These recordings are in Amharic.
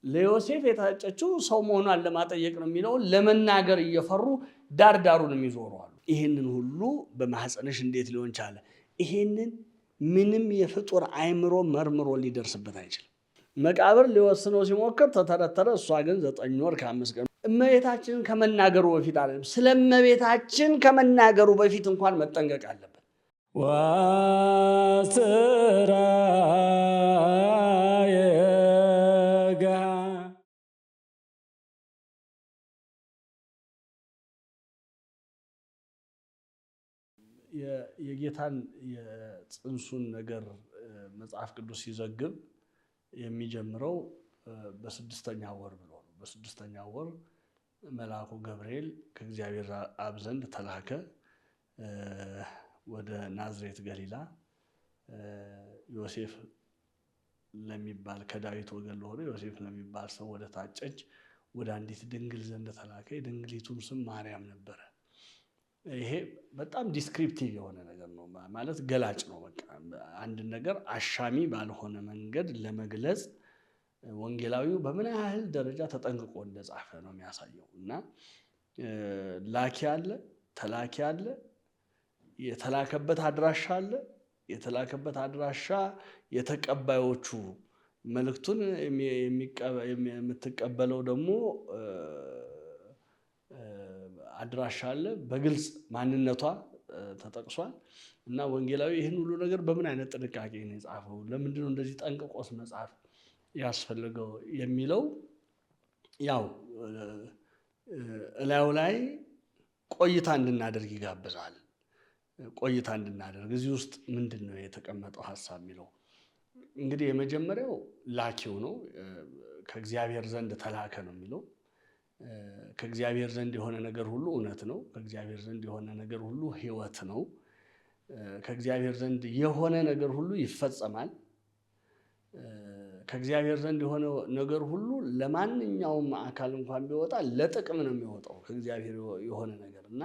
ለዮሴፍ የታጨችው ሰው መሆኗን ለማጠየቅ ነው የሚለው ለመናገር እየፈሩ ዳርዳሩን የሚዞሩ አሉ። ይሄንን ሁሉ በማህፀንሽ እንዴት ሊሆን ቻለ? ይሄንን ምንም የፍጡር አይምሮ መርምሮ ሊደርስበት አይችልም። መቃብር ሊወስነው ሲሞክር ተተረተረ። እሷ ግን 9 ወር ከ5 ቀን እመቤታችንን ከመናገሩ በፊት አይደለም፣ ስለ እመቤታችን ከመናገሩ በፊት እንኳን መጠንቀቅ አለበት። ዋስራ የጌታን የጽንሱን ነገር መጽሐፍ ቅዱስ ሲዘግብ የሚጀምረው በ6ኛው ወር ብሎ ነው። በ6ኛው ወር መልአኩ ገብርኤል ከእግዚአብሔር አብ ዘንድ ተላከ ወደ ናዝሬት ገሊላ ዮሴፍ ለሚባል ከዳዊት ወገን ለሆነ ዮሴፍ ለሚባል ሰው ወደ ታጨች ወደ አንዲት ድንግል ዘንድ ተላከ። የድንግሊቱም ስም ማርያም ነበረ። ይሄ በጣም ዲስክሪፕቲቭ የሆነ ነገር ነው፣ ማለት ገላጭ ነው። በቃ አንድ ነገር አሻሚ ባልሆነ መንገድ ለመግለጽ ወንጌላዊው በምን ያህል ደረጃ ተጠንቅቆ እንደጻፈ ነው የሚያሳየው። እና ላኪ አለ፣ ተላኪ አለ፣ የተላከበት አድራሻ አለ። የተላከበት አድራሻ የተቀባዮቹ መልእክቱን የምትቀበለው ደግሞ አድራሻ አለ። በግልጽ ማንነቷ ተጠቅሷል። እና ወንጌላዊ ይህን ሁሉ ነገር በምን አይነት ጥንቃቄ ነው የጻፈው? ለምንድን ነው እንደዚህ ጠንቅቆስ መጻፍ ያስፈልገው የሚለው ያው እላዩ ላይ ቆይታ እንድናደርግ ይጋብዛል። ቆይታ እንድናደርግ እዚህ ውስጥ ምንድን ነው የተቀመጠው ሀሳብ የሚለው እንግዲህ የመጀመሪያው ላኪው ነው። ከእግዚአብሔር ዘንድ ተላከ ነው የሚለው። ከእግዚአብሔር ዘንድ የሆነ ነገር ሁሉ እውነት ነው። ከእግዚአብሔር ዘንድ የሆነ ነገር ሁሉ ሕይወት ነው። ከእግዚአብሔር ዘንድ የሆነ ነገር ሁሉ ይፈጸማል። ከእግዚአብሔር ዘንድ የሆነ ነገር ሁሉ ለማንኛውም አካል እንኳን ቢወጣ ለጥቅም ነው የሚወጣው ከእግዚአብሔር የሆነ ነገር እና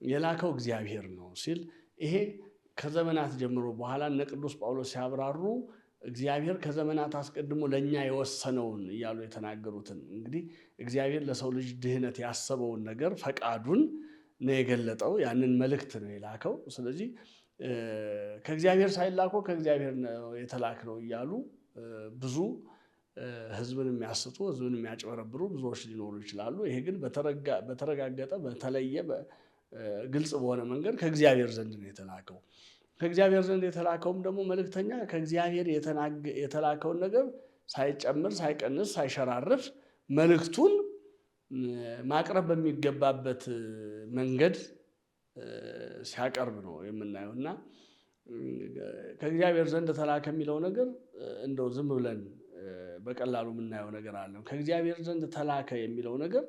የላከው እግዚአብሔር ነው ሲል ይሄ ከዘመናት ጀምሮ በኋላ እነ ቅዱስ ጳውሎስ ሲያብራሩ እግዚአብሔር ከዘመናት አስቀድሞ ለኛ የወሰነውን እያሉ የተናገሩትን እንግዲህ እግዚአብሔር ለሰው ልጅ ድህነት ያሰበውን ነገር ፈቃዱን ነው የገለጠው። ያንን መልእክት ነው የላከው። ስለዚህ ከእግዚአብሔር ሳይላከው ከእግዚአብሔር ነው የተላክነው እያሉ ብዙ ህዝብን የሚያስቱ ህዝብን የሚያጭበረብሩ ብዙዎች ሊኖሩ ይችላሉ። ይሄ ግን በተረጋገጠ በተለየ ግልጽ በሆነ መንገድ ከእግዚአብሔር ዘንድ ነው የተላከው። ከእግዚአብሔር ዘንድ የተላከውም ደግሞ መልእክተኛ ከእግዚአብሔር የተላከውን ነገር ሳይጨምር ሳይቀንስ ሳይሸራርፍ መልእክቱን ማቅረብ በሚገባበት መንገድ ሲያቀርብ ነው የምናየው። እና ከእግዚአብሔር ዘንድ ተላከ የሚለው ነገር እንደው ዝም ብለን በቀላሉ የምናየው ነገር አለ። ከእግዚአብሔር ዘንድ ተላከ የሚለው ነገር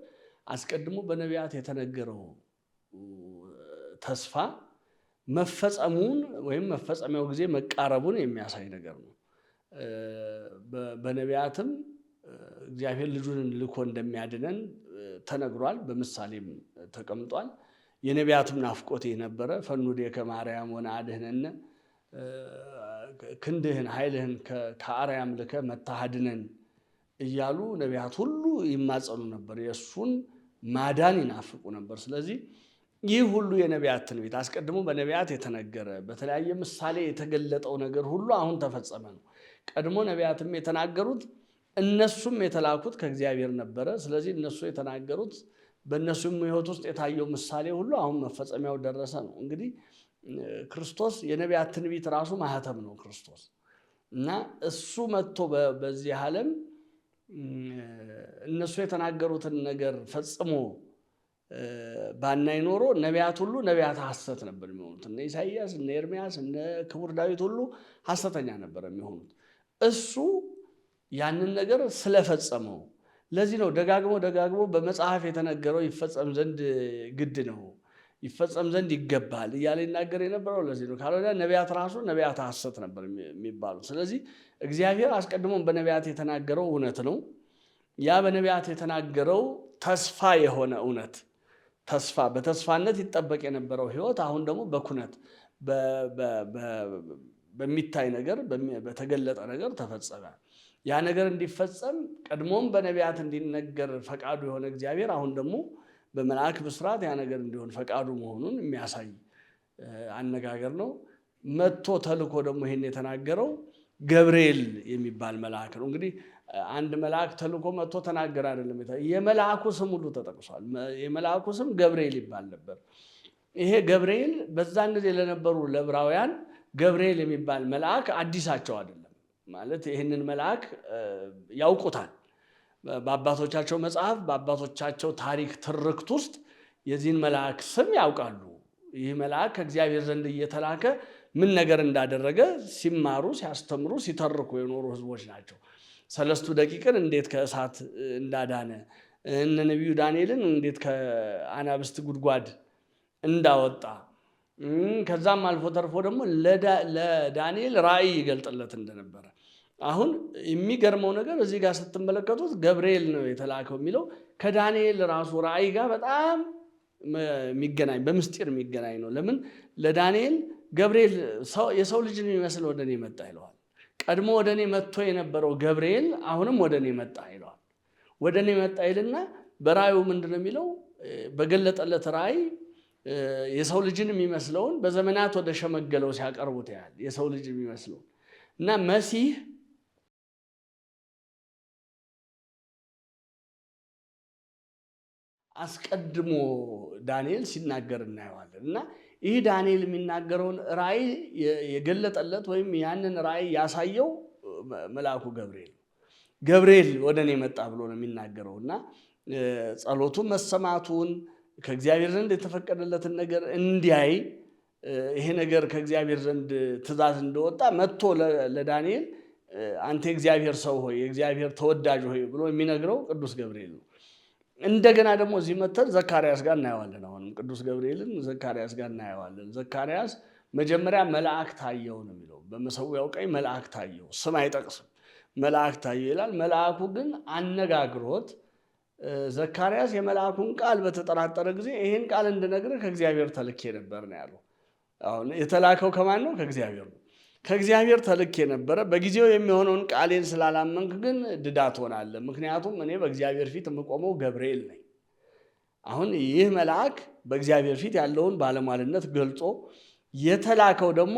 አስቀድሞ በነቢያት የተነገረው ተስፋ መፈጸሙን ወይም መፈጸሚያው ጊዜ መቃረቡን የሚያሳይ ነገር ነው። በነቢያትም እግዚአብሔር ልጁን ልኮ እንደሚያድነን ተነግሯል፣ በምሳሌም ተቀምጧል። የነቢያትም ናፍቆት ነበረ። ፈኑዴከ ማርያም ወነአድኅነነ፣ ክንድህን ኃይልህን ከአርያም ልከ መታሃድነን እያሉ ነቢያት ሁሉ ይማጸኑ ነበር። የእሱን ማዳን ይናፍቁ ነበር። ስለዚህ ይህ ሁሉ የነቢያት ትንቢት አስቀድሞ በነቢያት የተነገረ በተለያየ ምሳሌ የተገለጠው ነገር ሁሉ አሁን ተፈጸመ ነው። ቀድሞ ነቢያትም የተናገሩት እነሱም የተላኩት ከእግዚአብሔር ነበረ። ስለዚህ እነሱ የተናገሩት በእነሱም ሕይወት ውስጥ የታየው ምሳሌ ሁሉ አሁን መፈጸሚያው ደረሰ ነው። እንግዲህ ክርስቶስ የነቢያት ትንቢት ራሱ ማህተም ነው ክርስቶስ እና እሱ መጥቶ በዚህ ዓለም እነሱ የተናገሩትን ነገር ፈጽሞ ባናይ ኖሮ ነቢያት ሁሉ ነቢያት ሐሰት ነበር የሚሆኑት። እነ ኢሳይያስ፣ እነ ኤርምያስ፣ እነ ክቡር ዳዊት ሁሉ ሐሰተኛ ነበር የሚሆኑት። እሱ ያንን ነገር ስለፈጸመው ለዚህ ነው ደጋግሞ በመጽሐፍ የተነገረው ይፈጸም ዘንድ ግድ ነው፣ ይፈጸም ዘንድ ይገባል እያለ ይናገር የነበረው ለዚህ ነው። ካልሆነ ነቢያት ራሱ ነቢያት ሐሰት ነበር የሚባሉት። ስለዚህ እግዚአብሔር አስቀድሞም በነቢያት የተናገረው እውነት ነው። ያ በነቢያት የተናገረው ተስፋ የሆነ እውነት ተስፋ በተስፋነት ይጠበቅ የነበረው ሕይወት አሁን ደግሞ በኩነት በሚታይ ነገር በተገለጠ ነገር ተፈጸመ። ያ ነገር እንዲፈጸም ቀድሞም በነቢያት እንዲነገር ፈቃዱ የሆነ እግዚአብሔር አሁን ደግሞ በመልአክ ብስራት ያ ነገር እንዲሆን ፈቃዱ መሆኑን የሚያሳይ አነጋገር ነው። መጥቶ ተልኮ ደግሞ ይሄን የተናገረው ገብርኤል የሚባል መልአክ ነው። እንግዲህ አንድ መልአክ ተልኮ መጥቶ ተናገረ አይደለም፣ የመልአኩ ስም ሁሉ ተጠቅሷል። የመልአኩ ስም ገብርኤል ይባል ነበር። ይሄ ገብርኤል በዛን ጊዜ ለነበሩ ለዕብራውያን ገብርኤል የሚባል መልአክ አዲሳቸው አይደለም። ማለት ይህንን መልአክ ያውቁታል። በአባቶቻቸው መጽሐፍ፣ በአባቶቻቸው ታሪክ ትርክት ውስጥ የዚህን መልአክ ስም ያውቃሉ። ይህ መልአክ ከእግዚአብሔር ዘንድ እየተላከ ምን ነገር እንዳደረገ ሲማሩ፣ ሲያስተምሩ፣ ሲተርኩ የኖሩ ህዝቦች ናቸው። ሰለስቱ ደቂቅን እንዴት ከእሳት እንዳዳነ፣ እነ ነቢዩ ዳንኤልን እንዴት ከአናብስት ጉድጓድ እንዳወጣ፣ ከዛም አልፎ ተርፎ ደግሞ ለዳንኤል ራእይ ይገልጥለት እንደነበረ። አሁን የሚገርመው ነገር እዚህ ጋር ስትመለከቱት ገብርኤል ነው የተላከው የሚለው ከዳንኤል ራሱ ራእይ ጋር በጣም የሚገናኝ በምስጢር የሚገናኝ ነው። ለምን ለዳንኤል ገብርኤል የሰው ልጅን የሚመስል ወደ እኔ መጣ ይለዋል። ቀድሞ ወደ እኔ መጥቶ የነበረው ገብርኤል አሁንም ወደ እኔ መጣ ይለዋል። ወደ እኔ መጣ ይልና በራእዩ ምንድን ነው የሚለው? በገለጠለት ራእይ የሰው ልጅን የሚመስለውን በዘመናት ወደ ሸመገለው ሲያቀርቡት ያህል የሰው ልጅ የሚመስለውን እና መሲህ አስቀድሞ ዳንኤል ሲናገር እናየዋለን። እና ይህ ዳንኤል የሚናገረውን ራእይ የገለጠለት ወይም ያንን ራእይ ያሳየው መልአኩ ገብርኤል ገብርኤል ወደ እኔ መጣ ብሎ ነው የሚናገረው። እና ጸሎቱ መሰማቱን ከእግዚአብሔር ዘንድ የተፈቀደለትን ነገር እንዲያይ ይሄ ነገር ከእግዚአብሔር ዘንድ ትእዛዝ እንደወጣ መጥቶ ለዳንኤል አንተ የእግዚአብሔር ሰው ሆይ የእግዚአብሔር ተወዳጅ ሆይ ብሎ የሚነግረው ቅዱስ ገብርኤል ነው። እንደገና ደግሞ እዚህ መተን ዘካርያስ ጋር እናየዋለን። አሁንም ቅዱስ ገብርኤልን ዘካርያስ ጋር እናየዋለን። ዘካርያስ መጀመሪያ መልአክ ታየው ነው የሚለው። በመሰዊያው ቀኝ መልአክ ታየው፣ ስም አይጠቅስም፣ መልአክ ታየው ይላል። መልአኩ ግን አነጋግሮት ዘካርያስ የመልአኩን ቃል በተጠራጠረ ጊዜ ይህን ቃል እንድነግርህ ከእግዚአብሔር ተልኬ ነበር ነው ያለው። አሁን የተላከው ከማን ነው? ከእግዚአብሔር ነው። ከእግዚአብሔር ተልኬ ነበረ። በጊዜው የሚሆነውን ቃሌን ስላላመንክ ግን ድዳ ትሆናለህ። ምክንያቱም እኔ በእግዚአብሔር ፊት የምቆመው ገብርኤል ነኝ። አሁን ይህ መልአክ በእግዚአብሔር ፊት ያለውን ባለሟልነት ገልጾ የተላከው ደግሞ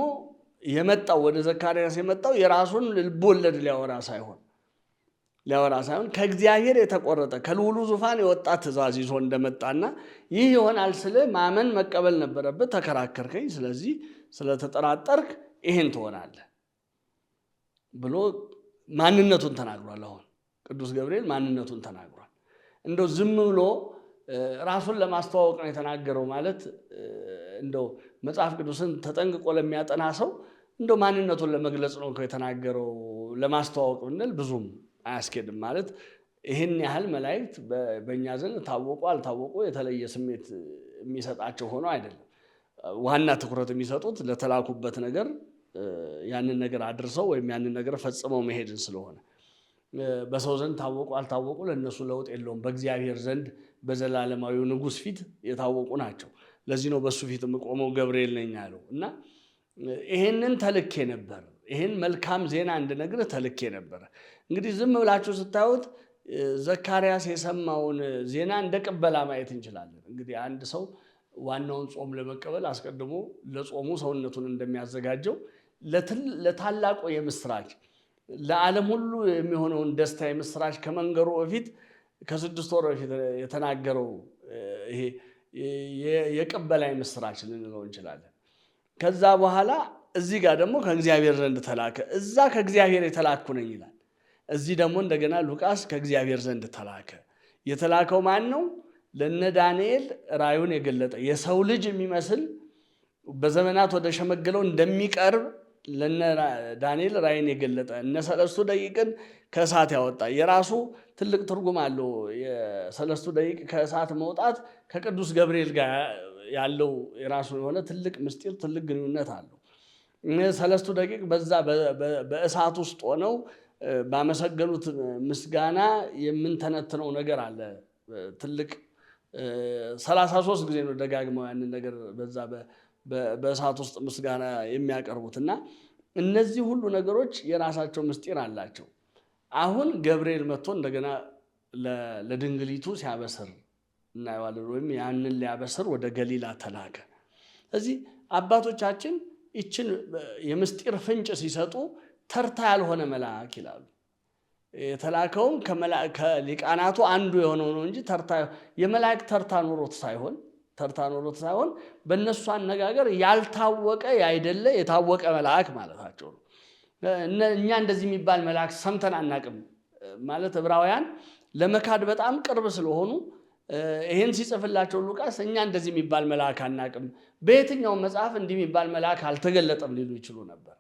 የመጣው ወደ ዘካርያስ የመጣው የራሱን ልቦለድ ሊያወራ ሳይሆን ከእግዚአብሔር የተቆረጠ ከልዑሉ ዙፋን የወጣ ትእዛዝ ይዞ እንደመጣና ይህ ይሆናል ስልህ ማመን መቀበል ነበረብህ። ተከራከርከኝ፣ ስለዚህ ስለተጠራጠርክ ይሄን ትሆናለህ ብሎ ማንነቱን ተናግሯል። አሁን ቅዱስ ገብርኤል ማንነቱን ተናግሯል። እንደው ዝም ብሎ ራሱን ለማስተዋወቅ ነው የተናገረው ማለት እንደው መጽሐፍ ቅዱስን ተጠንቅቆ ለሚያጠና ሰው እንደው ማንነቱን ለመግለጽ ነው የተናገረው። ለማስተዋወቅ ብንል ብዙም አያስኬድም። ማለት ይህን ያህል መላእክት በእኛ ዘንድ ታወቁ አልታወቁ የተለየ ስሜት የሚሰጣቸው ሆኖ አይደለም። ዋና ትኩረት የሚሰጡት ለተላኩበት ነገር ያንን ነገር አድርሰው ወይም ያንን ነገር ፈጽመው መሄድን ስለሆነ በሰው ዘንድ ታወቁ አልታወቁ ለእነሱ ለውጥ የለውም። በእግዚአብሔር ዘንድ በዘላለማዊው ንጉሥ ፊት የታወቁ ናቸው። ለዚህ ነው በሱ ፊት የምቆመው ገብርኤል ነኝ ያለው። እና ይሄንን ተልኬ ነበር፣ ይሄን መልካም ዜና እንድነግርህ ተልኬ ነበር። እንግዲህ ዝም ብላችሁ ስታዩት ዘካርያስ የሰማውን ዜና እንደ ቅበላ ማየት እንችላለን። እንግዲህ አንድ ሰው ዋናውን ጾም ለመቀበል አስቀድሞ ለጾሙ ሰውነቱን እንደሚያዘጋጀው ለታላቁ የምስራች ለዓለም ሁሉ የሚሆነውን ደስታ የምስራች ከመንገሩ በፊት ከ6 ወር በፊት የተናገረው ይሄ የቅበላ የምስራች ልንለው እንችላለን። ከዛ በኋላ እዚህ ጋር ደግሞ ከእግዚአብሔር ዘንድ ተላከ። እዛ ከእግዚአብሔር የተላኩ ነኝ ይላል። እዚህ ደግሞ እንደገና ሉቃስ ከእግዚአብሔር ዘንድ ተላከ። የተላከው ማን ነው? ለነ ዳንኤል ራእዩን የገለጠ የሰው ልጅ የሚመስል በዘመናት ወደ ሸመገለው እንደሚቀርብ ለነ ዳንኤል ራእይን የገለጠ እነ ሰለስቱ ደቂቅን ከእሳት ያወጣ የራሱ ትልቅ ትርጉም አለው። የሰለስቱ ደቂቅ ከእሳት መውጣት ከቅዱስ ገብርኤል ጋር ያለው የራሱ የሆነ ትልቅ ምስጢር፣ ትልቅ ግንኙነት አለው። ሰለስቱ ደቂቅ በዛ በእሳት ውስጥ ሆነው ባመሰገኑት ምስጋና የምንተነትነው ነገር አለ። ትልቅ 33 ጊዜ ነው ደጋግመው ያንን ነገር በዛ በእሳት ውስጥ ምስጋና የሚያቀርቡት እና እነዚህ ሁሉ ነገሮች የራሳቸው ምስጢር አላቸው። አሁን ገብርኤል መጥቶ እንደገና ለድንግሊቱ ሲያበስር እናየዋለን። ወይም ያንን ሊያበስር ወደ ገሊላ ተላከ። ስለዚህ አባቶቻችን ይችን የምስጢር ፍንጭ ሲሰጡ ተርታ ያልሆነ መልአክ ይላሉ። የተላከውም ከሊቃናቱ አንዱ የሆነው ነው እንጂ የመላእክት ተርታ ኖሮት ሳይሆን በእነሱ አነጋገር ያልታወቀ ያይደለ የታወቀ መልአክ ማለታቸው ነው። እኛ እንደዚህ የሚባል መልአክ ሰምተን አናቅም ማለት ዕብራውያን ለመካድ በጣም ቅርብ ስለሆኑ ይህን ሲጽፍላቸው ሉቃስ እኛ እንደዚህ የሚባል መልአክ አናቅም፣ በየትኛው መጽሐፍ እንዲህ የሚባል መልአክ አልተገለጠም ሊሉ ይችሉ ነበር።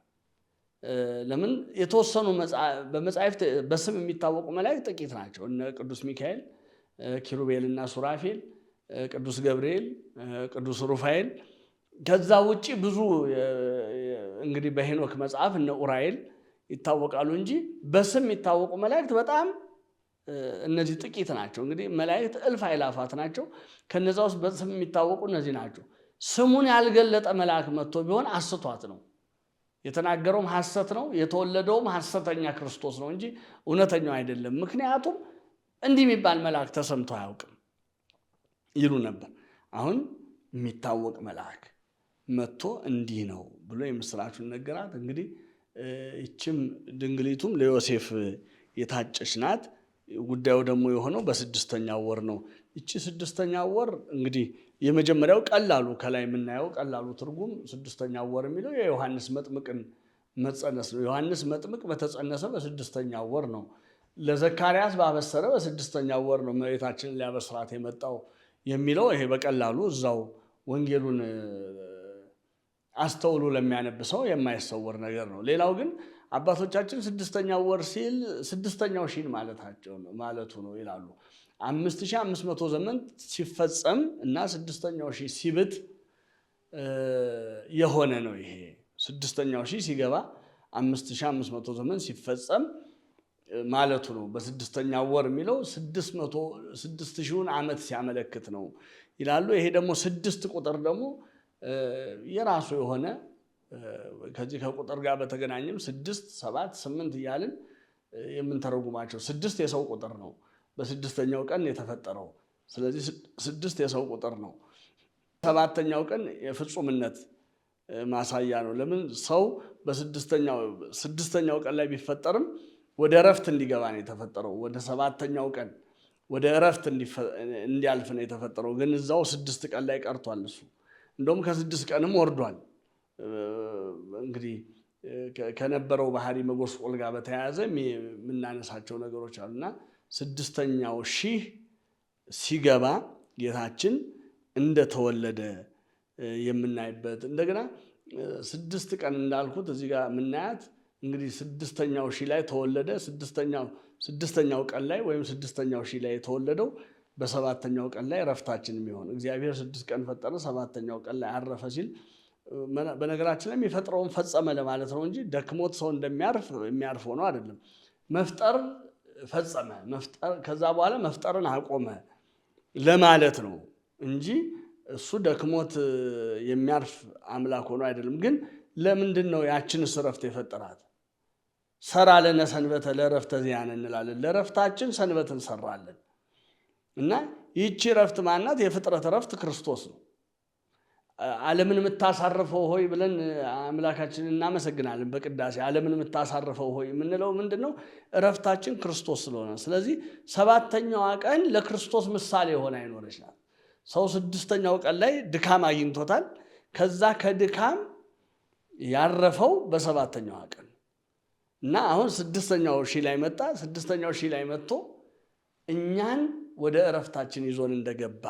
ለምን? የተወሰኑ በመጽሐፍት በስም የሚታወቁ መላእክት ጥቂት ናቸው። እነ ቅዱስ ሚካኤል፣ ኪሩቤልና ሱራፌል፣ ቅዱስ ገብርኤል፣ ቅዱስ ሩፋኤል። ከዛ ውጪ ብዙ እንግዲህ በሄኖክ መጽሐፍ እነ ኡራኤል ይታወቃሉ እንጂ በስም የሚታወቁ መላእክት በጣም እነዚህ ጥቂት ናቸው። እንግዲህ መላእክት እልፍ አእላፋት ናቸው። ከነዛ ውስጥ በስም የሚታወቁ እነዚህ ናቸው። ስሙን ያልገለጠ መልአክ መጥቶ ቢሆን አስቷት ነው። የተናገረውም ሐሰት ነው፣ የተወለደውም ሐሰተኛ ክርስቶስ ነው እንጂ እውነተኛው አይደለም። ምክንያቱም እንዲህ የሚባል መልአክ ተሰምቶ አያውቅም ይሉ ነበር። አሁን የሚታወቅ መልአክ መጥቶ እንዲህ ነው ብሎ የምስራቹን ነገራት። እንግዲህ ይችም ድንግሊቱም ለዮሴፍ የታጨች ናት። ጉዳዩ ደግሞ የሆነው በስድስተኛው ወር ነው። ይቺ ስድስተኛው ወር እንግዲህ የመጀመሪያው ቀላሉ ከላይ የምናየው ቀላሉ ትርጉም ስድስተኛው ወር የሚለው የዮሐንስ መጥምቅን መጸነስ ነው። ዮሐንስ መጥምቅ በተጸነሰ በስድስተኛው ወር ነው። ለዘካርያስ ባበሰረ በስድስተኛው ወር ነው እመቤታችንን ሊያበስራት የመጣው የሚለው ይሄ በቀላሉ እዛው ወንጌሉን አስተውሎ ለሚያነብሰው የማይሰወር ነገር ነው። ሌላው ግን አባቶቻችን ስድስተኛው ወር ሲል ስድስተኛው ሺህ ማለቱ ነው ይላሉ። 5500 ዘመን ሲፈጸም እና ስድስተኛው ሺህ ሲብት የሆነ ነው። ይሄ ስድስተኛው ሺህ ሲገባ 5500 ዘመን ሲፈጸም ማለቱ ነው። በስድስተኛው ወር የሚለው 6000ን ዓመት ሲያመለክት ነው ይላሉ። ይሄ ደግሞ ስድስት ቁጥር ደግሞ የራሱ የሆነ ከዚህ ከቁጥር ጋር በተገናኘም 6 7 8 እያልን የምንተረጉማቸው ስድስት የሰው ቁጥር ነው። በስድስተኛው ቀን የተፈጠረው ስለዚህ ስድስት የሰው ቁጥር ነው። ሰባተኛው ቀን የፍጹምነት ማሳያ ነው። ለምን? ሰው በስድስተኛው ቀን ላይ ቢፈጠርም ወደ እረፍት እንዲገባ ነው የተፈጠረው። ወደ ሰባተኛው ቀን ወደ እረፍት እንዲያልፍ ነው የተፈጠረው። ግን እዛው 6 ቀን ላይ ቀርቷል። እሱ እንደውም ከ6 ቀንም ወርዷል። እንግዲህ ከነበረው ባህሪ መጎስቆል ጋር በተያያዘ የምናነሳቸው ነገሮች አሉና ስድስተኛው ሺህ ሲገባ ጌታችን እንደተወለደ የምናይበት እንደገና 6 ቀን እንዳልኩት እዚህ ጋር የምናያት እንግዲህ ስድስተኛው ሺህ ላይ ተወለደ። ስድስተኛው ቀን ላይ ወይም ስድስተኛው ሺህ ላይ የተወለደው በሰባተኛው ቀን ላይ እረፍታችን የሚሆን እግዚአብሔር 6 ቀን ፈጠረ፣ ሰባተኛው ቀን ላይ አረፈ ሲል በነገራችን ላይ የሚፈጥረውን ፈጸመ ለማለት ነው እንጂ ደክሞት ሰው የሚያርፍ ሆኖ አይደለም። መፍጠር ፈጸመ፣ ከዛ በኋላ መፍጠርን አቆመ ለማለት ነው እንጂ እሱ ደክሞት የሚያርፍ አምላክ ሆኖ አይደለም። ግን ለምንድን ነው ያችንስ እረፍት የፈጠራት? ሰራ ለነ ሰንበተ ለእረፍተ ዚአነ እንላለን። ለእረፍታችን ሰንበትን ሰራለን እና ይህቺ እረፍት ማናት? የፍጥረት እረፍት ክርስቶስ ነው። ዓለምን የምታሳርፈው ሆይ ብለን አምላካችንን እናመሰግናለን በቅዳሴ። ዓለምን የምታሳርፈው ሆይ የምንለው ምንድን ነው? እረፍታችን ክርስቶስ ስለሆነ። ስለዚህ ሰባተኛዋ ቀን ለክርስቶስ ምሳሌ የሆነ አይኖረች ናት። ሰው ስድስተኛው ቀን ላይ ድካም አግኝቶታል። ከዛ ከድካም ያረፈው በሰባተኛዋ ቀን እና አሁን ስድስተኛው ሺህ ላይ መጣ። ስድስተኛው ሺህ ላይ መጥቶ እኛን ወደ እረፍታችን ይዞን እንደገባ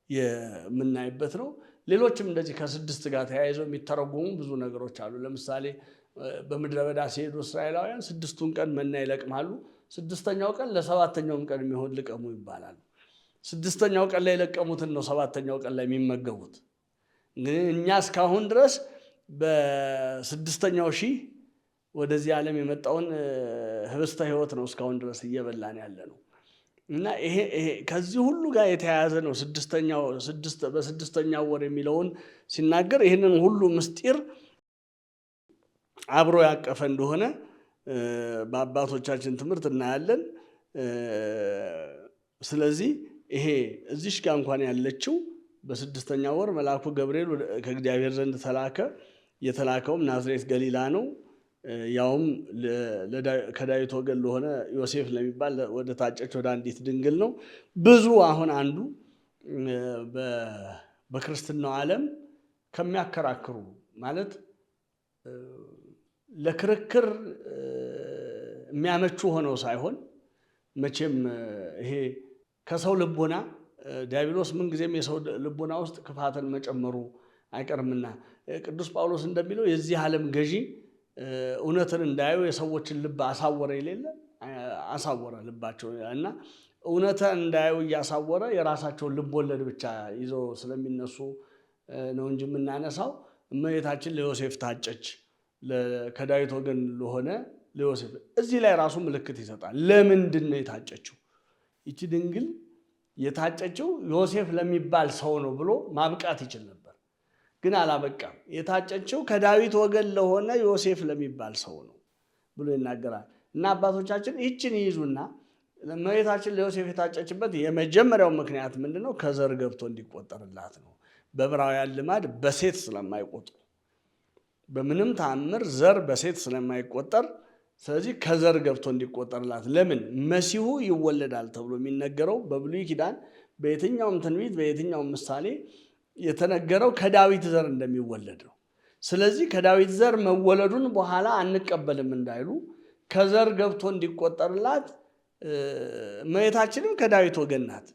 የምናይበት ነው። ሌሎችም እንደዚህ ከስድስት ጋር ተያይዘው የሚተረጉሙ ብዙ ነገሮች አሉ። ለምሳሌ በምድረ በዳ ሲሄዱ እስራኤላውያን 6ቱን ቀን መና ይለቅማሉ። 6ኛው ቀን ለሰባተኛውም ቀን የሚሆን ልቀሙ ይባላል። 6ኛው ቀን ላይ የለቀሙትን ነው 7ኛው ቀን ላይ የሚመገቡት። እንግዲህ እኛ እስካሁን ድረስ በ6ኛው ሺህ ወደዚህ ዓለም የመጣውን ህብስተ ሕይወት ነው እስካሁን ድረስ እየበላን ያለ ነው እና ይሄ ከዚህ ሁሉ ጋር የተያያዘ ነው። በስድስተኛው ወር የሚለውን ሲናገር ይህንን ሁሉ ምስጢር አብሮ ያቀፈ እንደሆነ በአባቶቻችን ትምህርት እናያለን። ስለዚህ ይሄ እዚሽ ጋር እንኳን ያለችው በስድስተኛው ወር መልአኩ ገብርኤል ከእግዚአብሔር ዘንድ ተላከ። የተላከውም ናዝሬት ገሊላ ነው። ያውም ከዳዊት ወገን ለሆነ ዮሴፍ ለሚባል ወደ ታጨች ወደ አንዲት ድንግል ነው። ብዙ አሁን አንዱ በክርስትናው ዓለም ከሚያከራክሩ ማለት ለክርክር የሚያመቹ ሆነው ሳይሆን መቼም ይሄ ከሰው ልቦና ዲያብሎስ ምንጊዜም የሰው ልቦና ውስጥ ክፋትን መጨመሩ አይቀርምና ቅዱስ ጳውሎስ እንደሚለው የዚህ ዓለም ገዢ እውነትን እንዳያዩ የሰዎችን ልብ አሳወረ ይሌለ አሳወረ ልባቸው እና እውነትን እንዳያዩ እያሳወረ የራሳቸውን ልብ ወለድ ብቻ ይዘው ስለሚነሱ ነው እንጂ የምናነሳው። እመቤታችን ለዮሴፍ ታጨች፣ ከዳዊት ወገን ለሆነ ለዮሴፍ። እዚህ ላይ ራሱ ምልክት ይሰጣል። ለምንድን ነው የታጨችው? ይቺ ድንግል የታጨችው ዮሴፍ ለሚባል ሰው ነው ብሎ ማብቃት ይችል ነበር፣ ግን አላበቃም። የታጨችው ከዳዊት ወገን ለሆነ ዮሴፍ ለሚባል ሰው ነው ብሎ ይናገራል። እና አባቶቻችን ይችን ይይዙና እመቤታችን ለዮሴፍ የታጨችበት የመጀመሪያው ምክንያት ምንድነው? ከዘር ገብቶ እንዲቆጠርላት ነው። በዕብራውያን ልማድ በሴት ስለማይቆጥሩ በምንም ተአምር ዘር በሴት ስለማይቆጠር፣ ስለዚህ ከዘር ገብቶ እንዲቆጠርላት። ለምን? መሲሁ ይወለዳል ተብሎ የሚነገረው በብሉይ ኪዳን በየትኛውም ትንቢት በየትኛውም ምሳሌ የተነገረው ከዳዊት ዘር እንደሚወለድ ነው። ስለዚህ ከዳዊት ዘር መወለዱን በኋላ አንቀበልም እንዳይሉ ከዘር ገብቶ እንዲቆጠርላት። እመቤታችንም ከዳዊት ወገን ናት።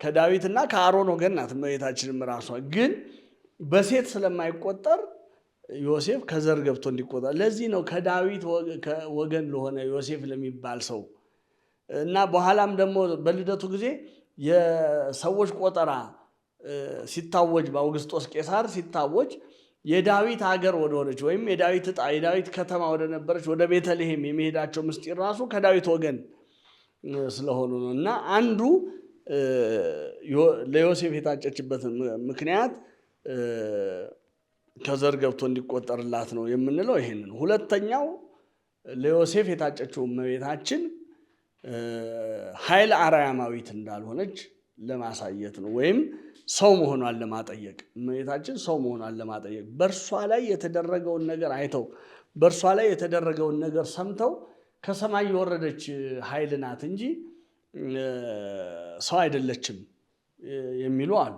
ከዳዊትና ከአሮን ወገን ናት። እመቤታችንም ራሷ ግን በሴት ስለማይቆጠር ዮሴፍ ከዘር ገብቶ እንዲቆጠር። ለዚህ ነው ከዳዊት ወገን ለሆነ ዮሴፍ ለሚባል ሰው እና በኋላም ደግሞ በልደቱ ጊዜ የሰዎች ቆጠራ ሲታወጅ በአውግስጦስ ቄሳር ሲታወጅ የዳዊት ሀገር ወደሆነች ወይም የዳዊት ዕጣ የዳዊት ከተማ ወደ ነበረች ወደ ቤተልሔም የመሄዳቸው ምስጢር ራሱ ከዳዊት ወገን ስለሆኑ ነው። እና አንዱ ለዮሴፍ የታጨችበት ምክንያት ከዘር ገብቶ እንዲቆጠርላት ነው የምንለው ይሄንን። ሁለተኛው ለዮሴፍ የታጨችው እመቤታችን ኃይል አርያማዊት እንዳልሆነች ለማሳየት ነው፣ ወይም ሰው መሆኗን ለማጠየቅ። እመቤታችን ሰው መሆኗን ለማጠየቅ በእርሷ ላይ የተደረገውን ነገር አይተው በእርሷ ላይ የተደረገውን ነገር ሰምተው ከሰማይ የወረደች ኃይል ናት እንጂ ሰው አይደለችም የሚሉ አሉ።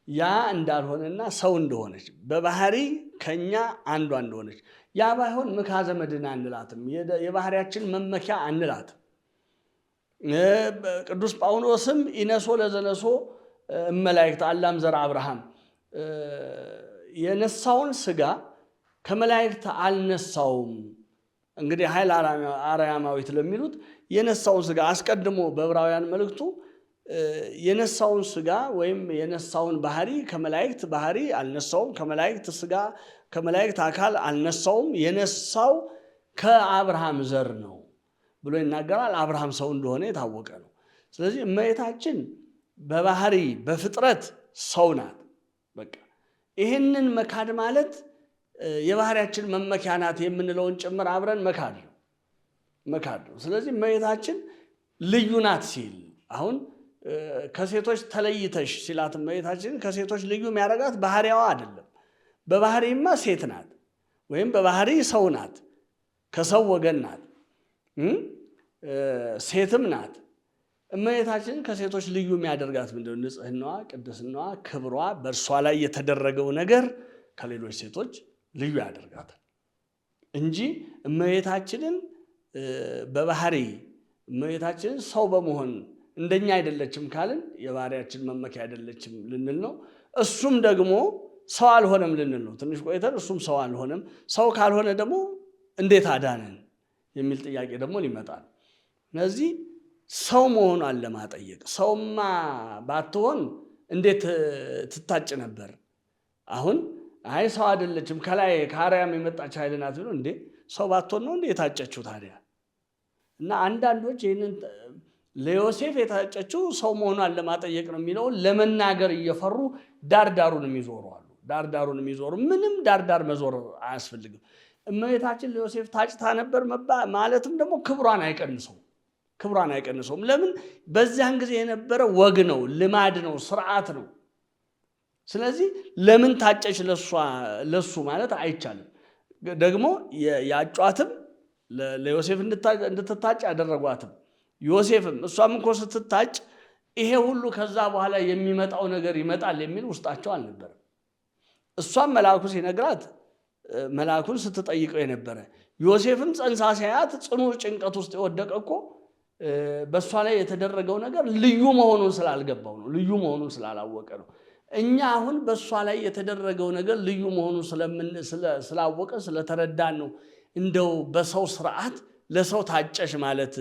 ያ እንዳልሆነና ሰው እንደሆነች በባህሪ ከኛ አንዷ እንደሆነች፣ ያ ባይሆን ምካዘ መድን አንላትም፣ የባህሪያችን መመኪያ አንላትም። ቅዱስ ጳውሎስም ኢነሶ ለዘነሶ እመላእክት አላም ዘር አብርሃም የነሳውን ስጋ ከመላእክት አልነሳውም። እንግዲህ ኃይል አርያማዊት ለሚሉት የነሳውን ስጋ አስቀድሞ በዕብራውያን መልእክቱ የነሳውን ስጋ ወይም የነሳውን ባህሪ ከመላእክት ባህሪ አልነሳውም፣ ከመላእክት ስጋ ከመላእክት አካል አልነሳውም፣ የነሳው ከአብርሃም ዘር ነው ብሎ ይናገራል። አብርሃም ሰው እንደሆነ የታወቀ ነው። ስለዚህ እመቤታችን በባህሪ በፍጥረት ሰው ናት። በቃ ይህንን መካድ ማለት የባህሪያችን መመኪያ ናት የምንለውን ጭምር አብረን መካድ ነው። ስለዚህ እመቤታችን ልዩ ናት ሲል አሁን ከሴቶች ተለይተሽ ሲላት እመቤታችን ከሴቶች ልዩ የሚያደርጋት ባህሪያዋ አይደለም። በባህሪማ ሴት ናት ወይም በባህሪ ሰው ናት፣ ከሰው ወገን ናት፣ ሴትም ናት። እመቤታችን ከሴቶች ልዩ የሚያደርጋት ምንድነው? ንጽህናዋ፣ ቅድስናዋ፣ ክብሯ፣ በእርሷ ላይ የተደረገው ነገር ከሌሎች ሴቶች ልዩ ያደርጋታል እንጂ እመቤታችንን በባህሪ እመቤታችንን ሰው በመሆን እንደኛ አይደለችም ካልን የባህሪያችን መመኪያ አይደለችም ልንል ነው። እሱም ደግሞ ሰው አልሆነም ልንል ነው። ትንሽ ቆይተን እሱም ሰው አልሆነም፣ ሰው ካልሆነ ደግሞ እንዴት አዳነን የሚል ጥያቄ ደግሞ ሊመጣል። ስለዚህ ሰው መሆኗን ለማጠየቅ ሰውማ ባትሆን እንዴት ትታጭ ነበር? አሁን አይ ሰው አይደለችም ከላይ ከአርያም የመጣች ኃይል ናት ብሎ እንዴ ሰው ባትሆን ነው እንዴ የታጨችው ታዲያ? እና አንዳንዶች ይህንን ለዮሴፍ የታጨችው ሰው መሆኗን ለማጠየቅ ነው የሚለውን ለመናገር እየፈሩ ዳርዳሩን የሚዞሩ አሉ። ዳርዳሩን የሚዞሩ ምንም ዳርዳር መዞር አያስፈልግም። እመቤታችን ለዮሴፍ ታጭታ ነበር ማለትም ደግሞ ክብሯን አይቀንሰውም። ለምን? በዚያን ጊዜ የነበረ ወግ ነው፣ ልማድ ነው፣ ስርዓት ነው። ስለዚህ ለምን ታጨች ለሱ ማለት አይቻልም። ደግሞ ያጯትም ለዮሴፍ እንድትታጭ ያደረጓትም ዮሴፍም እሷም እኮ ስትታጭ ይሄ ሁሉ ከዛ በኋላ የሚመጣው ነገር ይመጣል የሚል ውስጣቸው አልነበረም። እሷም መልአኩ ሲነግራት መልአኩን ስትጠይቀው የነበረ ዮሴፍም ጸንሳ ሲያያት ጽኑ ጭንቀት ውስጥ የወደቀ እኮ በእሷ ላይ የተደረገው ነገር ልዩ መሆኑን ስላልገባው ነው፣ ልዩ መሆኑን ስላላወቀ ነው። እኛ አሁን በእሷ ላይ የተደረገው ነገር ልዩ መሆኑን ስላወቀ ስለተረዳን ነው። እንደው በሰው ስርዓት ለሰው ታጨሽ ማለት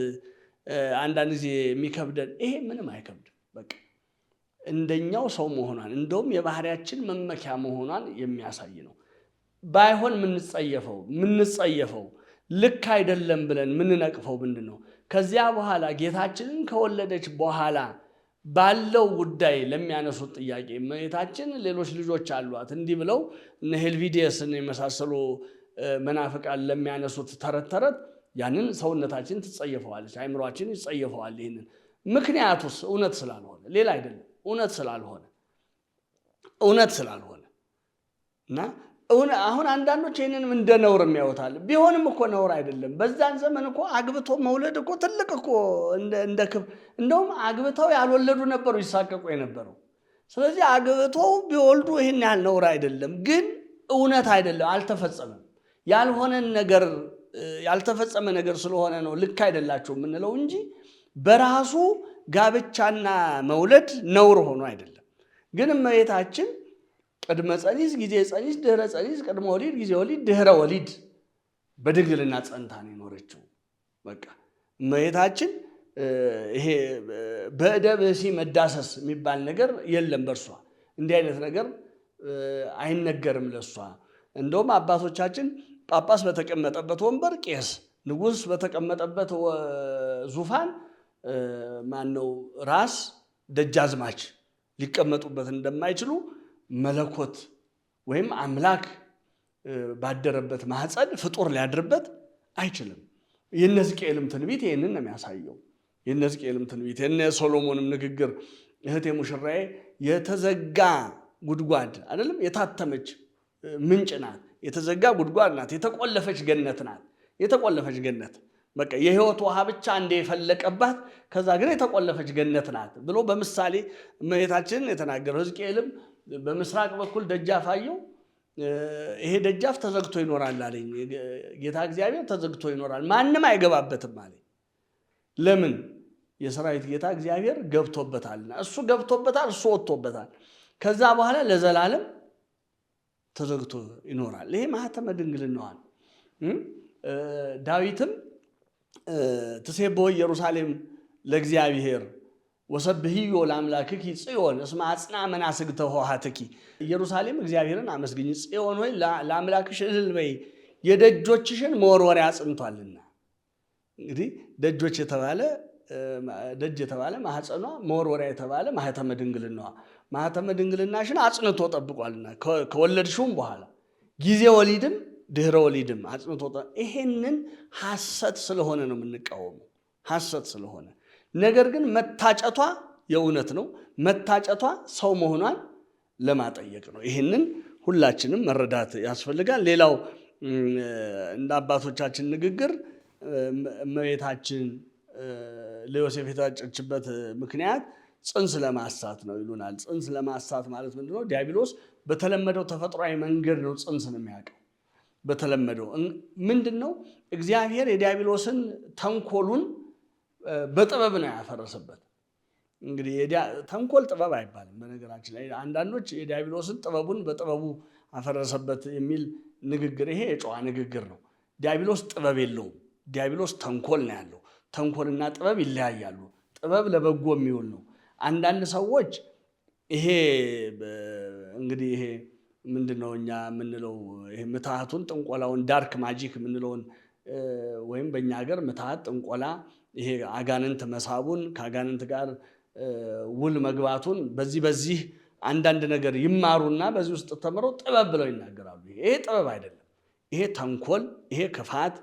አንዳንድ ጊዜ የሚከብደን። ይሄ ምንም አይከብድም። በቃ እንደኛው ሰው መሆኗን እንደውም የባህሪያችን መመኪያ መሆኗን የሚያሳይ ነው። ባይሆን ምንጸየፈው ልክ አይደለም ብለን ምንነቅፈው ምንድን ነው? ከዚያ በኋላ ጌታችንን ከወለደች በኋላ ባለው ጉዳይ ለሚያነሱት ጥያቄ እመቤታችን ሌሎች ልጆች አሏት እንዲህ ብለው እነ ሄልቪዲየስን የመሳሰሉ መናፍቃን ለሚያነሱት ተረት ያንን ሰውነታችን ትጸየፈዋለች፣ አይምሯችን ይጸየፈዋል። ይህንን ምክንያቱስ እውነት ስላልሆነ ሌላ አይደለም፣ እውነት ስላልሆነ እና አሁን አንዳንዶች ይህንንም እንደ ነውር የሚያወታል። ቢሆንም እኮ ነውር አይደለም። በዛን ዘመን እኮ አግብቶ መውለድ እኮ ትልቅ እኮ እንደ ክብር። እንደውም አግብተው ያልወለዱ ነበሩ ይሳቀቁ የነበረው። ስለዚህ አግብተው ቢወልዱ ይህን ያህል ነውር አይደለም። ግን እውነት አይደለም፣ አልተፈጸመም። ያልተፈጸመ ነገር ስለሆነ ነው ልክ አይደላቸው የምንለው እንጂ በራሱ ጋብቻና መውለድ ነውር ሆኖ አይደለም። ግን እመቤታችን ቅድመ ጸኒስ፣ ጊዜ ጸኒስ፣ ድህረ ጸኒስ፣ ቅድመ ወሊድ፣ ጊዜ ወሊድ፣ ድህረ ወሊድ በድንግልና ጸንታ ነው የኖረችው። በቃ እመቤታችን ይሄ በዕደ ብእሲ መዳሰስ የሚባል ነገር የለም በእርሷ። እንዲህ አይነት ነገር አይነገርም ለሷ። እንደውም አባቶቻችን ጳጳስ በተቀመጠበት ወንበር ቄስ፣ ንጉሥ በተቀመጠበት ዙፋን ማነው ራስ ደጃዝማች ሊቀመጡበት እንደማይችሉ መለኮት ወይም አምላክ ባደረበት ማህፀን ፍጡር ሊያድርበት አይችልም። የነ ሕዝቅኤልም ትንቢት ይህንን ነው የሚያሳየው። የነ ሕዝቅኤልም ትንቢት የነ ሶሎሞንም ንግግር እህቴ ሙሽራዬ የተዘጋ ጉድጓድ አይደለም፣ የታተመች ምንጭ ናት፣ የተዘጋ ጉድጓድ ናት፣ የተቆለፈች ገነት ናት። የተቆለፈች ገነት በቃ የህይወት ውሃ ብቻ እንደ የፈለቀባት ከዛ ግን የተቆለፈች ገነት ናት ብሎ በምሳሌ እመቤታችንን የተናገረው። ሕዝቅኤልም በምስራቅ በኩል ደጃፍ አየው። ይሄ ደጃፍ ተዘግቶ ይኖራል አለኝ ጌታ እግዚአብሔር፣ ተዘግቶ ይኖራል ማንም አይገባበትም አለኝ። ለምን? የሰራዊት ጌታ እግዚአብሔር ገብቶበታልና። እሱ ገብቶበታል፣ እሱ ወጥቶበታል። ከዛ በኋላ ለዘላለም ተዘግቶ ይኖራል። ይሄ ማኅተመ ድንግልናዋን ዳዊትም ትሴብሖ ኢየሩሳሌም ለእግዚአብሔር ወሰብሕዮ ለአምላክኪ ጽዮን እስመ አጽንዐ መናስግተ ኆኃትኪ። ኢየሩሳሌም እግዚአብሔርን አመስግኝ፣ ጽዮን ሆይ ለአምላክሽ እልል በይ፣ የደጆችሽን መወርወሪያ አጽንቷልና። እንግዲህ ደጅ የተባለ ማኅፀኗ፣ መወርወሪያ የተባለ ማኅተመ ድንግልናዋ፣ ማኅተመ ድንግልናሽን አጽንቶ ጠብቋልና ከወለድሽውም በኋላ ጊዜ ወሊድም ድህረ ወሊድም አጽንቶ። ይሄንን ሐሰት ስለሆነ ነው የምንቃወመው፣ ሐሰት ስለሆነ። ነገር ግን መታጨቷ የእውነት ነው። መታጨቷ ሰው መሆኗን ለማጠየቅ ነው። ይህንን ሁላችንም መረዳት ያስፈልጋል። ሌላው እንደ አባቶቻችን ንግግር እመቤታችን ለዮሴፍ የታጨችበት ምክንያት ጽንስ ለማሳት ነው ይሉናል። ጽንስ ለማሳት ማለት ምንድነው? ዲያብሎስ በተለመደው ተፈጥሯዊ መንገድ ነው ጽንስን የሚያውቀው። በተለመደው ምንድነው? እግዚአብሔር የዲያብሎስን ተንኮሉን በጥበብ ነው ያፈረሰበት። እንግዲህ ተንኮል ጥበብ አይባልም። በነገራችን ላይ አንዳንዶች የዲያብሎስን ጥበቡን በጥበቡ አፈረሰበት የሚል ንግግር፣ ይሄ የጨዋ ንግግር ነው። ዲያብሎስ ጥበብ የለውም። ዲያብሎስ ተንኮል ነው ያለው። ተንኮልና ጥበብ ይለያያሉ። ጥበብ ለበጎ የሚውል ነው። አንዳንድ ሰዎች ይሄ እንግዲህ ይሄ ምንድነው እኛ የምንለው ይሄ ምትሃቱን፣ ጥንቆላውን፣ ዳርክ ማጂክ የምንለውን ወይም በእኛ ሀገር ምትሃት፣ ጥንቆላ፣ ይሄ አጋንንት መሳቡን ከአጋንንት ጋር ውል መግባቱን በዚህ አንዳንድ ነገር ይማሩና በዚህ ውስጥ ተምረው ጥበብ ብለው ይናገራሉ። ይሄ ጥበብ አይደለም። ይሄ ተንኮል፣ ይሄ ክፋት፣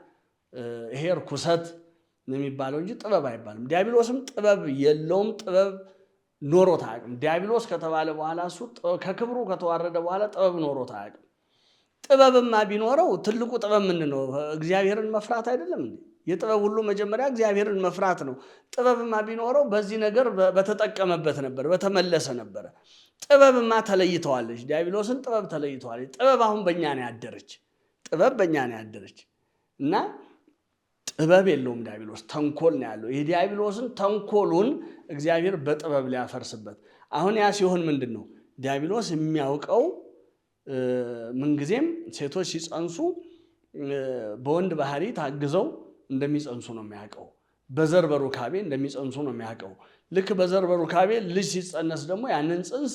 ይሄ ርኩሰት ነው የሚባለው እንጂ ጥበብ አይባልም። ዲያብሎስም ጥበብ የለውም። ጥበብ ኖሮት አያውቅም። ዲያብሎስ ከተባለ በኋላ እሱ ከክብሩ ከተዋረደ በኋላ ጥበብ ኖሮት አያውቅም። ጥበብማ ቢኖረው ትልቁ ጥበብ ምንድን ነው? እግዚአብሔርን መፍራት አይደለም እንዴ? የጥበብ ሁሉ መጀመሪያ እግዚአብሔርን መፍራት ነው። ጥበብማ ቢኖረው በዚህ ነገር በተጠቀመበት ነበር፣ በተመለሰ ነበረ። ጥበብማ ተለይተዋለች። ዲያብሎስን ጥበብ ተለይተዋለች። ጥበብ አሁን በእኛ ነው ያደረች። ጥበብ በእኛ ነው ያደረች እና ጥበብ የለውም ዲያብሎስ፣ ተንኮል ነው ያለው። የዲያብሎስን ተንኮሉን እግዚአብሔር በጥበብ ሊያፈርስበት። አሁን ያ ሲሆን ምንድን ነው ዲያብሎስ የሚያውቀው? ምንጊዜም ሴቶች ሲጸንሱ በወንድ ባህሪ ታግዘው እንደሚጸንሱ ነው የሚያውቀው። በዘር በሩካቤ እንደሚጸንሱ ነው የሚያውቀው። ልክ በዘር በሩካቤ ልጅ ሲጸነስ ደግሞ ያንን ጽንስ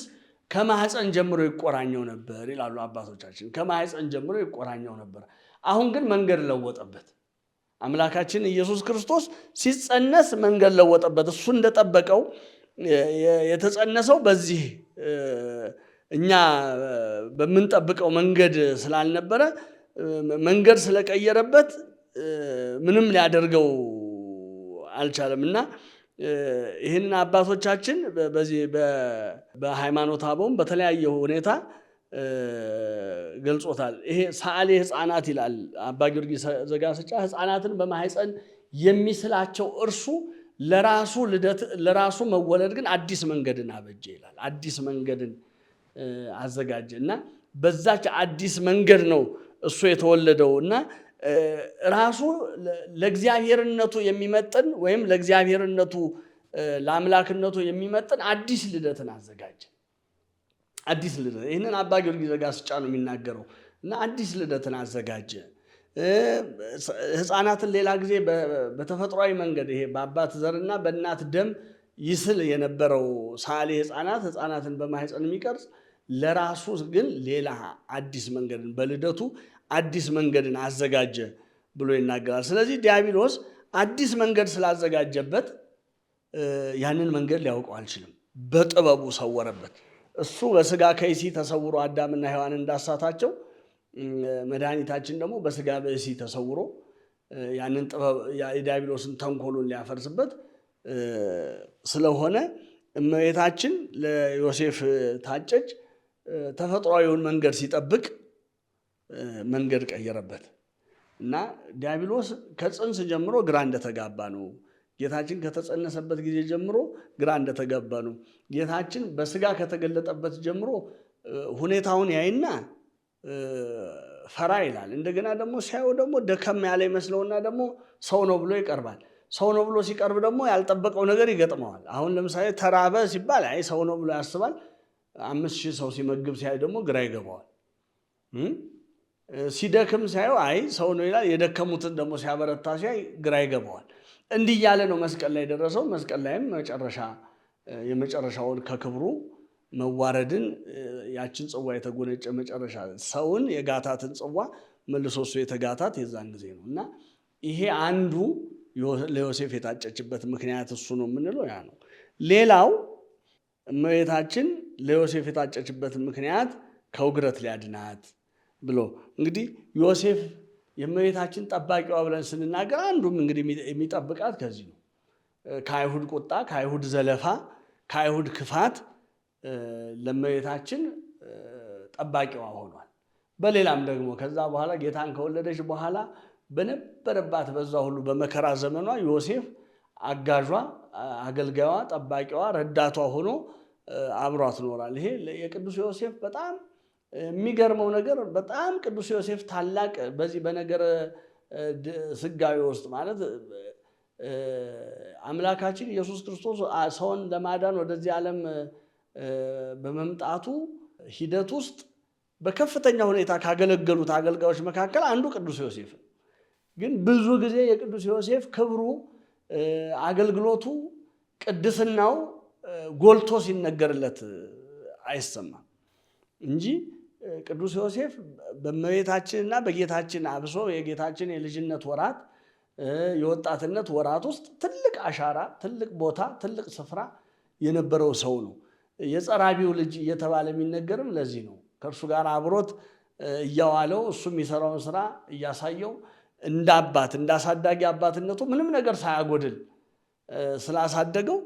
ከማህፀን ጀምሮ ይቆራኘው ነበር ይላሉ አባቶቻችን። ከማህፀን ጀምሮ ይቆራኘው ነበር። አሁን ግን መንገድ ለወጠበት። አምላካችን ኢየሱስ ክርስቶስ ሲጸነስ መንገድ ለወጠበት። እሱ እንደጠበቀው የተጸነሰው በዚህ እኛ በምንጠብቀው መንገድ ስላልነበረ መንገድ ስለቀየረበት ምንም ሊያደርገው አልቻለም እና ይህንን አባቶቻችን በዚህ በሃይማኖተ አበውም በተለያየ ሁኔታ ገልጾታል። ይሄ ሰዓሊ ሕፃናት ይላል አባ ጊዮርጊስ ዘጋስጫ። ሕፃናትን በማህፀን የሚስላቸው እርሱ ለራሱ ልደት ለራሱ መወለድ ግን አዲስ መንገድን አበጀ ይላል። አዲስ መንገድን አዘጋጀ እና በዛች አዲስ መንገድ ነው እሱ የተወለደው እና ራሱ ለእግዚአብሔርነቱ የሚመጥን ወይም ለእግዚአብሔርነቱ ለአምላክነቱ የሚመጥን አዲስ ልደትን አዘጋጀ። አዲስ ልደት ይህንን አባ ጊዮርጊስ ዘጋስጫ ነው የሚናገረው እና አዲስ ልደትን አዘጋጀ። ሕፃናትን ሌላ ጊዜ በተፈጥሯዊ መንገድ ይሄ በአባት ዘርና በእናት ደም ይስል የነበረው ሰዓሊ ሕፃናትን በማህፀን የሚቀርጽ ለራሱ ግን ሌላ አዲስ መንገድን በልደቱ አዲስ መንገድን አዘጋጀ ብሎ ይናገራል። ስለዚህ ዲያብሎስ አዲስ መንገድ ስላዘጋጀበት ያንን መንገድ ሊያውቀው አልችልም። በጥበቡ ሰወረበት። እሱ በስጋ ከይሲ ተሰውሮ አዳምና ሔዋን እንዳሳታቸው መድኃኒታችን ደግሞ በስጋ በእሲ ተሰውሮ ያንን ጥበብ የዲያብሎስን ተንኮሉን ሊያፈርስበት ስለሆነ እመቤታችን ለዮሴፍ ታጨች። ተፈጥሯዊውን መንገድ ሲጠብቅ መንገድ ቀየረበት እና ዲያብሎስ ከጽንስ ጀምሮ ግራ እንደተጋባ ነው። ጌታችን ከተጸነሰበት ጊዜ ጀምሮ ግራ እንደተጋባ ነው። ጌታችን በስጋ ከተገለጠበት ጀምሮ ሁኔታውን ያይና ፈራ ይላል። እንደገና ደግሞ ሲያየው ደግሞ ደከም ያለ ይመስለውና ደግሞ ሰው ነው ብሎ ይቀርባል። ሰው ነው ብሎ ሲቀርብ ደግሞ ያልጠበቀው ነገር ይገጥመዋል። አሁን ለምሳሌ ተራበ ሲባል አይ ሰው ነው ብሎ ያስባል። 5000 ሰው ሲመግብ ሲያይ ደግሞ ግራ ይገባዋል። ሲደክም ሲያየው አይ ሰው ነው ይላል። የደከሙትን ደግሞ ሲያበረታ ሲያይ ግራ ይገባዋል። እንዲህ እያለ ነው መስቀል ላይ ደረሰው። መስቀል ላይም የመጨረሻውን ከክብሩ መዋረድን ያችን ጽዋ የተጎነጨ መጨረሻ ሰውን የጋታትን ጽዋ መልሶ እሱ የተጋታት የዛን ጊዜ ነው እና ይሄ አንዱ ለዮሴፍ የታጨችበት ምክንያት እሱ ነው የምንለው ያ ነው። ሌላው እመቤታችን ለዮሴፍ የታጨችበት ምክንያት ከውግረት ሊያድናት ብሎ እንግዲህ ዮሴፍ የእመቤታችን ጠባቂዋ ብለን ስንናገር አንዱም እንግዲህ የሚጠብቃት ከዚህ ነው። ከአይሁድ ቁጣ፣ ከአይሁድ ዘለፋ፣ ከአይሁድ ክፋት ለእመቤታችን ጠባቂዋ ሆኗል። በሌላም ደግሞ ከዛ በኋላ ጌታን ከወለደች በኋላ በነበረባት በዛ ሁሉ በመከራ ዘመኗ ዮሴፍ አጋዧ፣ አገልጋዩዋ፣ ጠባቂዋ፣ ረዳቷ ሆኖ አብሯት ኖራል። ይሄ የቅዱስ ዮሴፍ በጣም የሚገርመው ነገር በጣም ቅዱስ ዮሴፍ ታላቅ በዚህ በነገረ ስጋዌ ውስጥ ማለት አምላካችን ኢየሱስ ክርስቶስ ሰውን ለማዳን ወደዚህ ዓለም በመምጣቱ ሂደት ውስጥ በከፍተኛ ሁኔታ ካገለገሉት አገልጋዮች መካከል አንዱ ቅዱስ ዮሴፍ። ግን ብዙ ጊዜ የቅዱስ ዮሴፍ ክብሩ፣ አገልግሎቱ፣ ቅድስናው ጎልቶ ሲነገርለት አይሰማም እንጂ ቅዱስ ዮሴፍ በእመቤታችንና በጌታችን አብሶ የጌታችን የልጅነት ወራት የወጣትነት ወራት ውስጥ ትልቅ አሻራ፣ ትልቅ ቦታ፣ ትልቅ ስፍራ የነበረው ሰው ነው። የጸራቢው ልጅ እየተባለ የሚነገርም ለዚህ ነው። ከእርሱ ጋር አብሮት እያዋለው እሱ የሚሰራውን ስራ እያሳየው እንደ አባት እንዳሳዳጊ አባትነቱ ምንም ነገር ሳያጎድል ስላሳደገው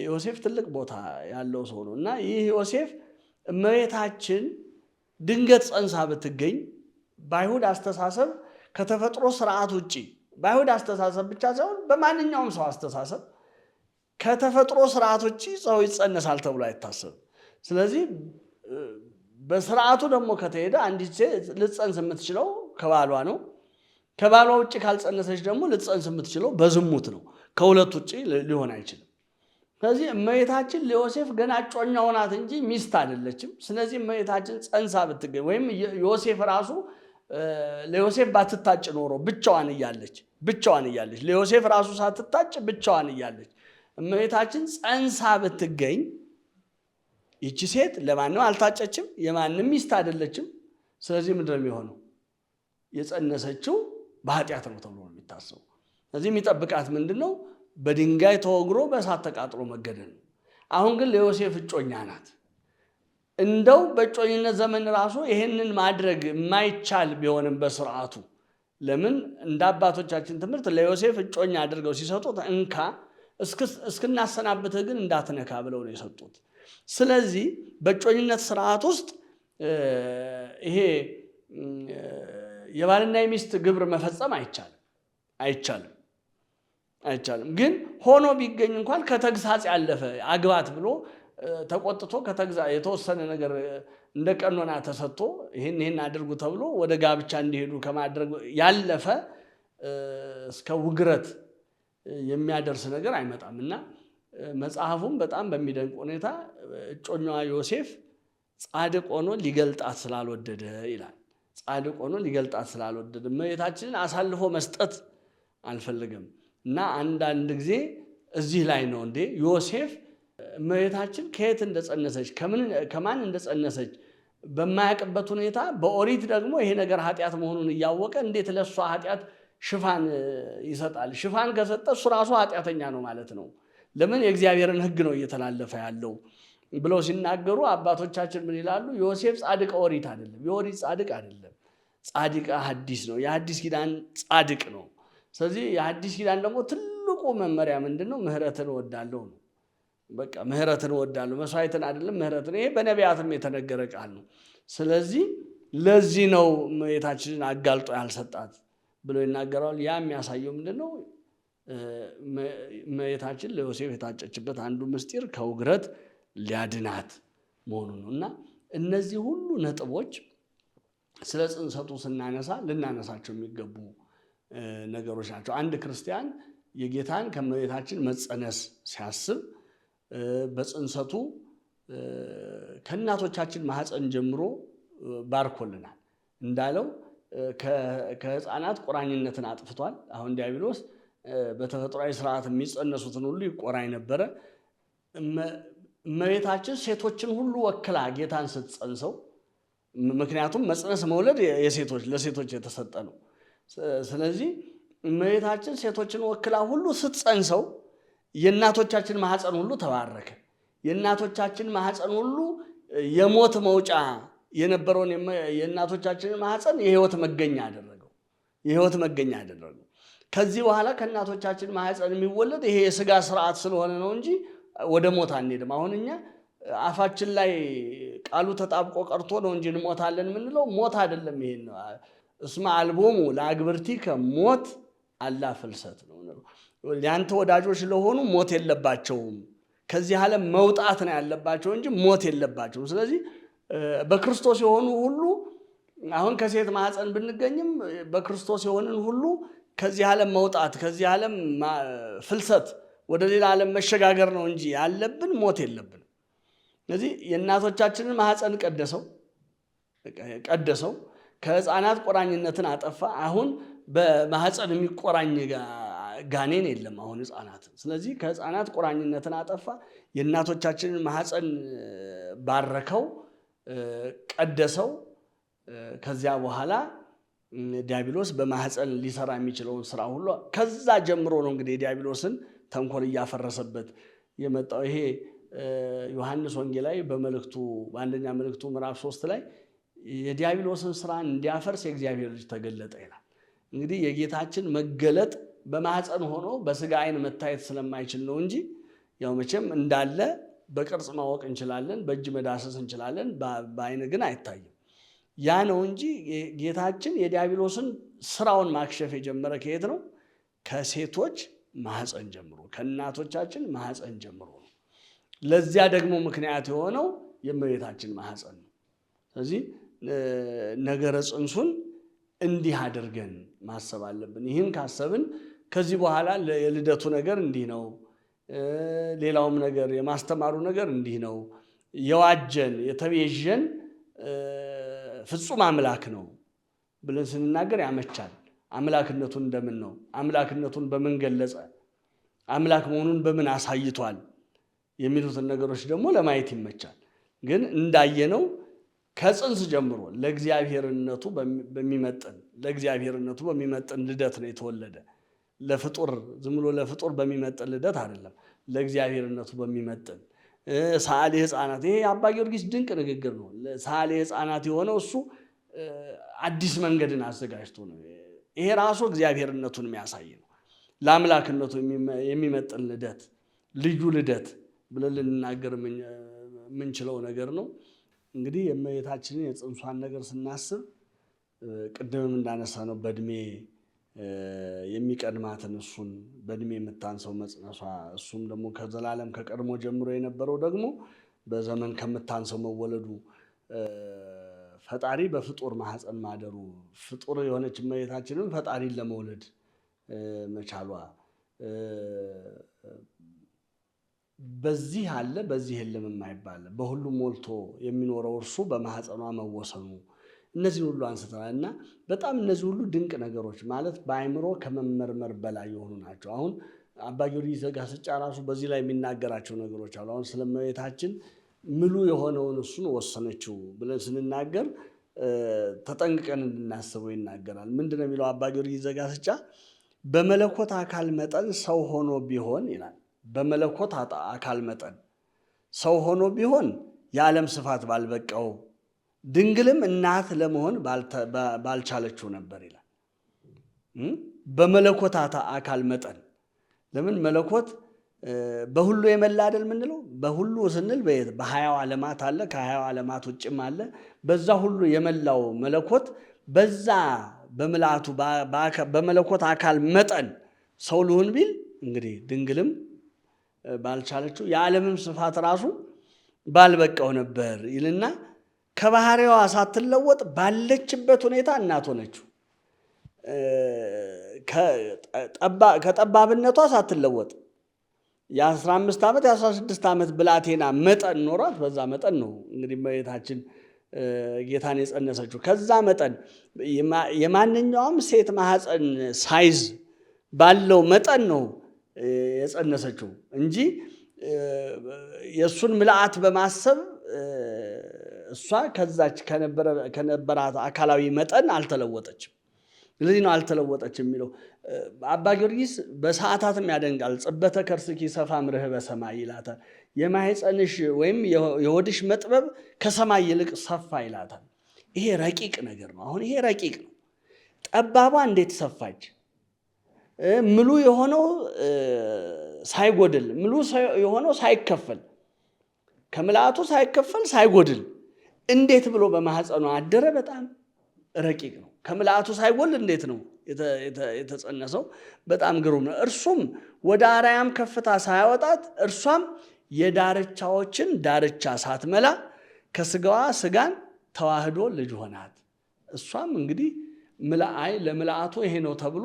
ዮሴፍ ትልቅ ቦታ ያለው ሰው ነው እና ይህ ዮሴፍ እመቤታችን ድንገት ጸንሳ ብትገኝ በአይሁድ አስተሳሰብ ከተፈጥሮ ስርዓት ውጪ በአይሁድ አስተሳሰብ ብቻ ሳይሆን በማንኛውም ሰው አስተሳሰብ ከተፈጥሮ ስርዓት ውጪ ሰው ይጸነሳል ተብሎ አይታሰብም። ስለዚህ በስርዓቱ ደግሞ ከተሄደ አንዲት ሴት ልትጸንስ የምትችለው ከባሏ ነው። ከባሏ ውጪ ካልጸነሰች ደግሞ ልትጸንስ የምትችለው በዝሙት ነው። ከሁለት ውጪ ሊሆን አይችልም። ስለዚህ እመቤታችን ለዮሴፍ ገና እጮኛው ናት እንጂ ሚስት አይደለችም። ስለዚህ እመቤታችን ጸንሳ ብትገኝ ወይም ዮሴፍ ራሱ ለዮሴፍ ባትታጭ ኖሮ ብቻዋን እያለች ለዮሴፍ ራሱ ሳትታጭ ብቻዋን እያለች እመቤታችን ጸንሳ ብትገኝ ይቺ ሴት ለማንም አልታጨችም፣ የማንም ሚስት አይደለችም። ስለዚህ ምንድን ነው የሚሆነው? የጸነሰችው በኃጢአት ነው ተብሎ ነው የሚታሰበው። ስለዚህ የሚጠብቃት ምንድን ነው? በድንጋይ ተወግሮ በእሳት ተቃጥሎ መገደል ነው። አሁን ግን ለዮሴፍ እጮኛ ናት። እንደው በእጮኝነት ዘመን ራሱ ይሄንን ማድረግ የማይቻል ቢሆንም በስርዓቱ ለምን እንደ አባቶቻችን ትምህርት ለዮሴፍ እጮኛ አድርገው ሲሰጡት እንካ እስክናሰናብትህ ግን እንዳትነካ ብለው ነው የሰጡት። ስለዚህ በእጮኝነት ስርዓት ውስጥ ይሄ የባልና የሚስት ግብር መፈጸም አይቻልም። ግን ሆኖ ቢገኝ እንኳን ከተግሳጽ ያለፈ አግባት ብሎ ተቆጥቶ የተወሰነ ነገር እንደ ቀኖና ተሰጥቶ ይሄን አድርጉ ተብሎ ወደ ጋብቻ እንዲሄዱ ከማድረግ ያለፈ እስከ ውግረት የሚያደርስ ነገር አይመጣም እና መጽሐፉም በጣም በሚደንቅ ሁኔታ እጮኛዋ ዮሴፍ ጻድቅ ሆኖ ሊገልጣት ስላልወደደ ይላል። ጻድቅ ሆኖ ሊገልጣት ስላልወደደ እመቤታችንን አሳልፎ መስጠት አልፈለገም እና አንዳንድ ጊዜ እዚህ ላይ ነው እንዴ ዮሴፍ እመቤታችን ከየት እንደጸነሰች ከማን እንደጸነሰች በማያውቅበት ሁኔታ በኦሪት ደግሞ ይሄ ነገር ኃጢአት መሆኑን እያወቀ እንዴት ለሷ ኃጢአት ሽፋን ይሰጣል? ሽፋን ከሰጠ እሱ ራሱ ኃጢአተኛ ነው ማለት ነው። ለምን የእግዚአብሔርን ሕግ ነው እየተላለፈ ያለው ብለው ሲናገሩ አባቶቻችን ምን ይላሉ? ዮሴፍ ጻድቅ ኦሪት አይደለም፣ የኦሪት ጻድቅ አይደለም፣ ጻድቅ ሐዲስ ነው። የሐዲስ ኪዳን ጻድቅ ነው። ስለዚህ የሐዲስ ኪዳን ደግሞ ትልቁ መመሪያ ምንድነው? ምህረትን እወዳለሁ ነው። በቃ ምህረትን እወዳለሁ፣ መስዋዕትን አይደለም ምህረትን። ይሄ በነቢያትም የተነገረ ቃል ነው። ስለዚህ ለዚህ ነው እመቤታችንን አጋልጦ ያልሰጣት ብሎ ይናገራል። ያ የሚያሳየው ምንድነው? እመቤታችን ለዮሴፍ የታጨችበት አንዱ ምስጢር ከውግረት ሊያድናት መሆኑ ነው እና እነዚህ ሁሉ ነጥቦች ስለ ጽንሰቱ ስናነሳ ልናነሳቸው የሚገቡ ነገሮች ናቸው። አንድ ክርስቲያን የጌታን ከእመቤታችን መጸነስ ሲያስብ በጽንሰቱ ከእናቶቻችን ማህፀን ጀምሮ ባርኮልናል። እንዳለው ከህፃናት ቁራኝነትን አጥፍቷል። አሁን ዲያብሎስ በተፈጥሯዊ ስርዓት የሚጸነሱትን ሁሉ ይቆራኝ ነበረ። እመቤታችን ሴቶችን ሁሉ ወክላ ጌታን ስትጸንሰው፣ ምክንያቱም መጽነስ መውለድ ለሴቶች የተሰጠ ነው። ስለዚህ እመቤታችን ሴቶችን ወክላ ሁሉ ስትጸንሰው የእናቶቻችን ማህፀን ሁሉ ተባረከ። የእናቶቻችን ማህፀን ሁሉ የሞት መውጫ የነበረውን የእናቶቻችንን ማህፀን የህይወት መገኛ አደረገው። ከዚህ በኋላ ከእናቶቻችን ማህፀን የሚወለድ ይሄ የስጋ ስርዓት ስለሆነ ነው እንጂ ወደ ሞት አንሄድም። አሁን እኛ አፋችን ላይ ቃሉ ተጣብቆ ቀርቶ ነው እንጂ እንሞታለን የምንለው ሞት አይደለም። ይሄን እስመ አልቦሙ ለአግብርቲከ ሞት አላ ፍልሰት ነው። ያንተ ወዳጆች ለሆኑ ሞት የለባቸውም፣ ከዚህ ዓለም መውጣት ነው ያለባቸው እንጂ ሞት የለባቸውም። ስለዚህ በክርስቶስ የሆኑ ሁሉ አሁን ከሴት ማህፀን ብንገኝም በክርስቶስ የሆንን ሁሉ ከዚህ ዓለም መውጣት ከዚህ ዓለም ፍልሰት ወደ ሌላ ዓለም መሸጋገር ነው እንጂ ያለብን ሞት የለብን። ስለዚህ የእናቶቻችንን ማህፀን ቀደሰው፣ ከህፃናት ቁራኝነትን አጠፋ። አሁን በማህፀን የሚቆራኝ ጋኔን የለም አሁን ህፃናት። ስለዚህ ከህፃናት ቁራኝነትን አጠፋ፣ የእናቶቻችንን ማህፀን ባረከው፣ ቀደሰው። ከዚያ በኋላ ዲያብሎስ በማህፀን ሊሰራ የሚችለውን ስራ ሁሉ ከዛ ጀምሮ ነው እንግዲህ ዲያብሎስን ተንኮል እያፈረሰበት የመጣው። ይሄ ዮሐንስ ወንጌላዊ በአንደኛ መልእክቱ ምዕራፍ 3 ላይ የዲያብሎስን ስራ እንዲያፈርስ የእግዚአብሔር ልጅ ተገለጠ ይላል። እንግዲህ የጌታችን መገለጥ በማህፀን ሆኖ በስጋ አይን መታየት ስለማይችል ነው እንጂ ያው መቼም እንዳለ በቅርጽ ማወቅ እንችላለን፣ በእጅ መዳሰስ እንችላለን፣ በአይን ግን አይታይም። ያ ነው እንጂ ጌታችን የዲያብሎስን ስራውን ማክሸፍ የጀመረ ከየት ነው? ከሴቶች ማህፀን ጀምሮ፣ ከእናቶቻችን ማህፀን ጀምሮ ነው። ለዚያ ደግሞ ምክንያት የሆነው የእመቤታችን ማህፀን ነው። ስለዚህ ነገረ ጽንሱን እንዲህ አድርገን ማሰብ አለብን። ይህን ካሰብን ከዚህ በኋላ የልደቱ ነገር እንዲህ ነው፣ ሌላውም ነገር የማስተማሩ ነገር እንዲህ ነው፣ የዋጀን የተቤዠን ፍጹም አምላክ ነው ብለን ስንናገር ያመቻል። አምላክነቱን እንደምን ነው? አምላክነቱን በምን ገለጸ? አምላክ መሆኑን በምን አሳይቷል? የሚሉትን ነገሮች ደግሞ ለማየት ይመቻል። ግን እንዳየነው ከጽንስ ጀምሮ ለእግዚአብሔርነቱ በሚመጥን ልደት ነው የተወለደ። ለፍጡር ዝም ብሎ ለፍጡር በሚመጥን ልደት አይደለም፣ ለእግዚአብሔርነቱ በሚመጥን ሰዓሊ ሕፃናት። ይሄ አባ ጊዮርጊስ ድንቅ ንግግር ነው። ሰዓሊ ሕፃናት የሆነው እሱ አዲስ መንገድን አዘጋጅቶ ነው። ይሄ ራሱ እግዚአብሔርነቱን የሚያሳይ ነው። ለአምላክነቱ የሚመጥን ልደት፣ ልዩ ልደት ብለን ልንናገር የምንችለው ነገር ነው። እንግዲህ የእመቤታችንን የጽንሷን ነገር ስናስብ ቅድምም እንዳነሳ ነው በእድሜ የሚቀድማትን እሱን በእድሜ የምታንሰው መጽነሷ፣ እሱም ደግሞ ከዘላለም ከቀድሞ ጀምሮ የነበረው ደግሞ በዘመን ከምታንሰው መወለዱ፣ ፈጣሪ በፍጡር ማህፀን ማደሩ፣ ፍጡር የሆነች እመቤታችንን ፈጣሪን ለመውለድ መቻሏ፣ በዚህ አለ በዚህ የለም የማይባል በሁሉም ሞልቶ የሚኖረው እርሱ በማህፀኗ መወሰኑ፣ እነዚህ ሁሉ አንስተናል እና በጣም እነዚህ ሁሉ ድንቅ ነገሮች ማለት በአእምሮ ከመመርመር በላይ የሆኑ ናቸው። አሁን አባ ጊዮርጊስ ዘጋስጫ ራሱ በዚህ ላይ የሚናገራቸው ነገሮች አሉ። አሁን ስለ እመቤታችን ምሉ የሆነውን እሱን ወሰነችው ብለን ስንናገር ተጠንቅቀን እንድናስበው ይናገራል። ምንድን ነው የሚለው አባ ጊዮርጊስ ዘጋስጫ? በመለኮት አካል መጠን ሰው ሆኖ ቢሆን ይላል። በመለኮት አካል መጠን ሰው ሆኖ ቢሆን የዓለም ስፋት ባልበቃው፣ ድንግልም እናት ለመሆን ባልቻለችው ነበር ይላል። በመለኮት አካል መጠን ለምን መለኮት በሁሉ የመላ አይደል የምንለው? በሁሉ ስንል በ20 ዓለማት አለ፣ ከ20 ዓለማት ውጭም አለ። በዛ ሁሉ የመላው መለኮት በዛ በምልአቱ በመለኮት አካል መጠን ሰው ልሁን ቢል እንግዲህ ድንግልም ባልቻለችው የዓለምም ስፋት ራሱ ባልበቃው ነበር ይልና ከባህሪዋ ሳትለወጥ ባለችበት ሁኔታ እናት ሆነችው። ከጠባብነቷ ሳትለወጥ የ15 ዓመት የ16 ዓመት ብላቴና መጠን ኖሯት በዛ መጠን ነው እንግዲህ እመቤታችን ጌታን የጸነሰችው። ከዛ መጠን የማንኛውም ሴት ማህፀን ሳይዝ ባለው መጠን ነው የጸነሰችው እንጂ የእሱን ምልአት በማሰብ እሷ ከዛች ከነበራት አካላዊ መጠን አልተለወጠችም። ስለዚህ ነው አልተለወጠች የሚለው። አባ ጊዮርጊስ በሰዓታትም ያደንቃል። ጽበተ ከርስኪ ሰፋ ምርህ በሰማይ ይላታል። የማህፀንሽ ወይም የሆድሽ መጥበብ ከሰማይ ይልቅ ሰፋ ይላታል። ይሄ ረቂቅ ነገር ነው። አሁን ይሄ ረቂቅ ነው። ጠባቧ እንዴት ሰፋች? ምሉ የሆነው ሳይጎድል፣ ምሉ የሆነው ሳይከፈል፣ ከምልአቱ ሳይከፈል ሳይጎድል እንዴት ብሎ በማህፀኗ አደረ? በጣም ረቂቅ ነው። ከምልአቱ ሳይጎል እንዴት ነው የተጸነሰው? በጣም ግሩም ነው። እርሱም ወደ አርያም ከፍታ ሳያወጣት እርሷም የዳርቻዎችን ዳርቻ ሳትመላ ከስጋዋ ስጋን ተዋህዶ ልጅ ሆናት። እሷም እንግዲህ ለምልአቱ ይሄ ነው ተብሎ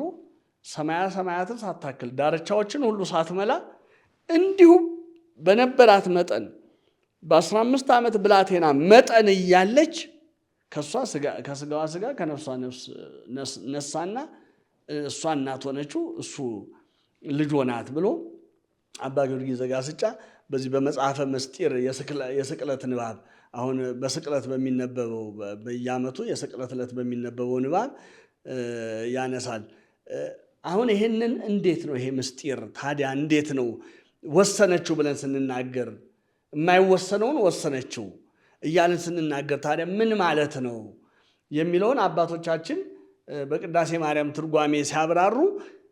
ሰማያ ሰማያትን ሳታክል ዳርቻዎችን ሁሉ ሳትመላ እንዲሁም በነበራት መጠን በ15 ዓመት ብላቴና መጠን እያለች ከስጋዋ ስጋ ከነፍሷ ነፍስ ነሳና እሷ እናት ሆነችው፣ እሱ ልጅ ሆናት ብሎ አባ ጊዮርጊስ ዘጋስጫ በዚህ በመጽሐፈ ምስጢር የስቅለት ንባብ አሁን በስቅለት በሚነበበው በየዓመቱ የስቅለት ዕለት በሚነበበው ንባብ ያነሳል። አሁን ይሄንን እንዴት ነው ይሄ ምስጢር ታዲያ እንዴት ነው ወሰነችው ብለን ስንናገር የማይወሰነውን ወሰነችው፣ እያልን ስንናገር ታዲያ ምን ማለት ነው የሚለውን አባቶቻችን በቅዳሴ ማርያም ትርጓሜ ሲያብራሩ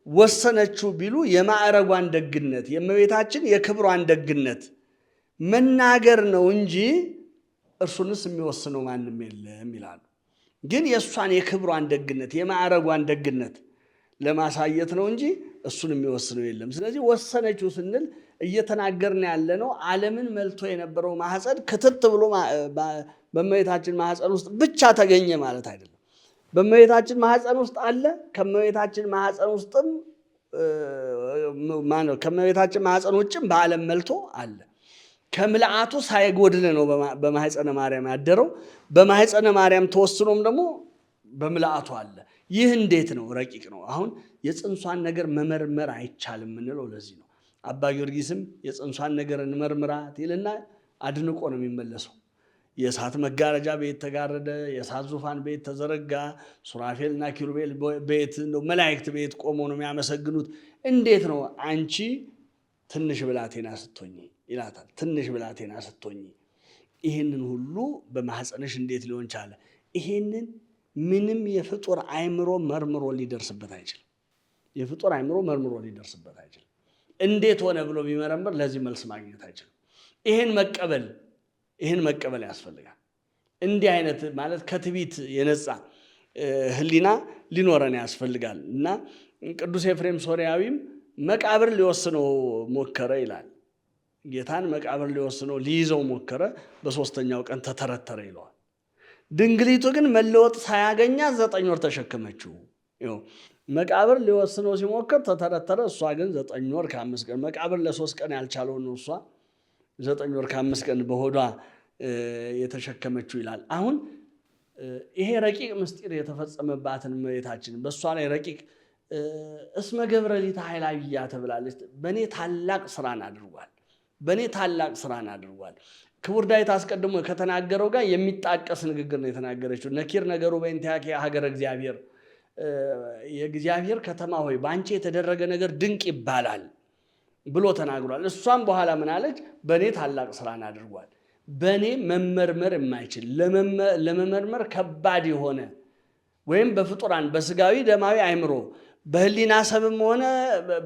ወሰነችው ቢሉ የማዕረጓን ደግነት የእመቤታችን የክብሯን ደግነት መናገር ነው እንጂ እርሱንስ የሚወስነው ማንም የለም ይላሉ። ግን የእሷን የክብሯን ደግነት የማዕረጓን ደግነት ለማሳየት ነው እንጂ እሱን የሚወስነው የለም። ስለዚህ ወሰነችው ስንል እየተናገርን ያለነው ዓለምን መልቶ የነበረው ማህፀን ክትት ብሎ በእመቤታችን ማህፀን ውስጥ ብቻ ተገኘ ማለት አይደለም። በእመቤታችን ማህፀን ውስጥ አለ። ከእመቤታችን ማህፀን ውስጥም ከእመቤታችን ማህፀን ውጭም በዓለም መልቶ አለ። ከምልአቱ ሳይጎድል ነው በማህፀነ ማርያም ያደረው። በማህፀነ ማርያም ተወስኖም ደግሞ በምልአቱ አለ። ይህ እንዴት ነው? ረቂቅ ነው። አሁን የፅንሷን ነገር መመርመር አይቻልም የምንለው ለዚህ ነው። አባ ጊዮርጊስም የፅንሷን ነገር እንመርምራት ይልና አድንቆ ነው የሚመለሰው። የእሳት መጋረጃ ቤት ተጋረደ፣ የእሳት ዙፋን ቤት ተዘረጋ፣ ሱራፌልና ኪሩቤል ቤት መላእክት ቤት ቆመው ነው የሚያመሰግኑት። እንዴት ነው አንቺ ትንሽ ብላቴና ስትሆኚ ይላታል። ትንሽ ብላቴና ስትሆኚ ይህንን ሁሉ በማህፀንሽ እንዴት ሊሆን ቻለ? ይህንን ምንም የፍጡር አእምሮ መርምሮ ሊደርስበት አይችልም። የፍጡር አእምሮ መርምሮ ሊደርስበት አይችልም። እንዴት ሆነ ብሎ ቢመረምር ለዚህ መልስ ማግኘት አይችልም። ይህን መቀበል ያስፈልጋል። እንዲህ አይነት ማለት ከትዕቢት የነጻ ህሊና ሊኖረን ያስፈልጋል። እና ቅዱስ ኤፍሬም ሶርያዊም መቃብር ሊወስነው ሞከረ ይላል። ጌታን መቃብር ሊወስነው ሊይዘው ሞከረ፣ በሶስተኛው ቀን ተተረተረ ይለዋል። ድንግሊቱ ግን መለወጥ ሳያገኛት 9 ወር ተሸከመችው። መቃብር ሊወስነው ሲሞክር ተተረተረ። እሷ ግን 9 ወር ከ5 ቀን መቃብር ለ3 ቀን ያልቻለው ነው እሷ 9 ወር ከ5 ቀን በሆዷ የተሸከመችው ይላል። አሁን ይሄ ረቂቅ ምስጢር የተፈጸመባትን እመቤታችን በእሷ ላይ ረቂቅ እስመ ገብረ ሊተ ኃይላዊያ ተብላለች። በእኔ ታላቅ ስራን አድርጓል። ክቡር ዳዊት አስቀድሞ ከተናገረው ጋር የሚጣቀስ ንግግር ነው የተናገረችው። ነኪር ነገሩ በእንቲአኪ ሀገረ እግዚአብሔር፣ የእግዚአብሔር ከተማ ሆይ በአንቺ የተደረገ ነገር ድንቅ ይባላል ብሎ ተናግሯል። እሷም በኋላ ምን አለች? በእኔ ታላቅ ስራን አድርጓል። በእኔ መመርመር የማይችል ለመመርመር ከባድ የሆነ ወይም በፍጡራን በስጋዊ ደማዊ አእምሮ በህሊና ሰብም ሆነ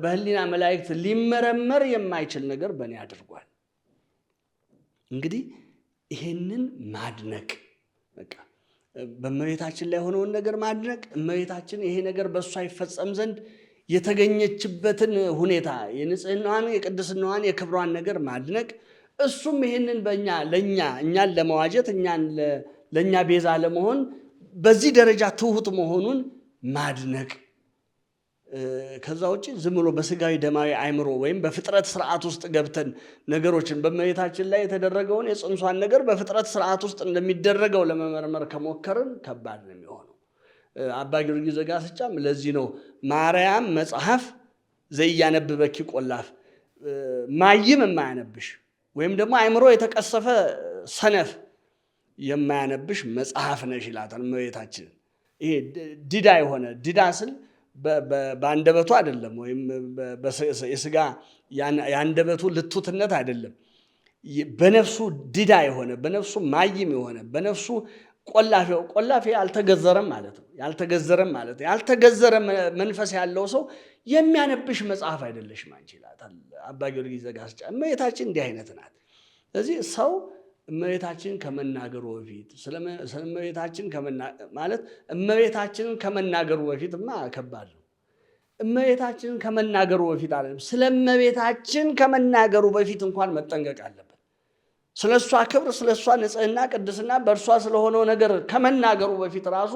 በህሊና መላእክት ሊመረመር የማይችል ነገር በእኔ አድርጓል። እንግዲህ ይሄንን ማድነቅ በቃ በእመቤታችን ላይ የሆነውን ነገር ማድነቅ፣ እመቤታችን ይሄ ነገር በእሷ ይፈጸም ዘንድ የተገኘችበትን ሁኔታ የንጽህናዋን፣ የቅድስናዋን፣ የክብሯን ነገር ማድነቅ፣ እሱም ይሄንን እኛን ለመዋጀት ለእኛ ቤዛ ለመሆን በዚህ ደረጃ ትሁት መሆኑን ማድነቅ። ከዛ ውጭ ዝም ብሎ በስጋዊ ደማዊ አእምሮ ወይም በፍጥረት ስርዓት ውስጥ ገብተን ነገሮችን በእመቤታችን ላይ የተደረገውን የፅንሷን ነገር በፍጥረት ስርዓት ውስጥ እንደሚደረገው ለመመርመር ከሞከርን ከባድ ነው የሚሆነው። አባ ጊዮርጊስ ዘጋስጫም ለዚህ ነው ማርያም መጽሐፍ ዘኢያነብበኪ ቆላፍ፣ ማይም የማያነብሽ ወይም ደግሞ አእምሮ የተቀሰፈ ሰነፍ የማያነብሽ መጽሐፍ ነሽ ይላታል እመቤታችን። ይሄ ድዳ የሆነ ድዳ ስል በአንደበቱ አይደለም፣ ወይም የስጋ የአንደበቱ ልቱትነት አይደለም። በነፍሱ ድዳ የሆነ በነፍሱ ማይም የሆነ በነፍሱ ቆላፊ ያልተገዘረም ማለት ነው። ያልተገዘረ መንፈስ ያለው ሰው የሚያነብሽ መጽሐፍ አይደለሽም አንቺ ይላታል አባ ጊዮርጊስ ዘጋስጫ። እመቤታችን እንዲህ አይነት ናት። ስለዚህ ሰው እመቤታችንን ከመናገሩ በፊት እመቤታችንን ከመናገሩ በፊትማ ከባድ ነው። እመቤታችንን ከመናገሩ በፊት አይደለም፣ ስለ እመቤታችን ከመናገሩ በፊት እንኳን መጠንቀቅ አለበት። ስለ እሷ ክብር፣ ስለ እሷ ንጽህና፣ ቅድስና በእርሷ ስለሆነው ነገር ከመናገሩ በፊት ራሱ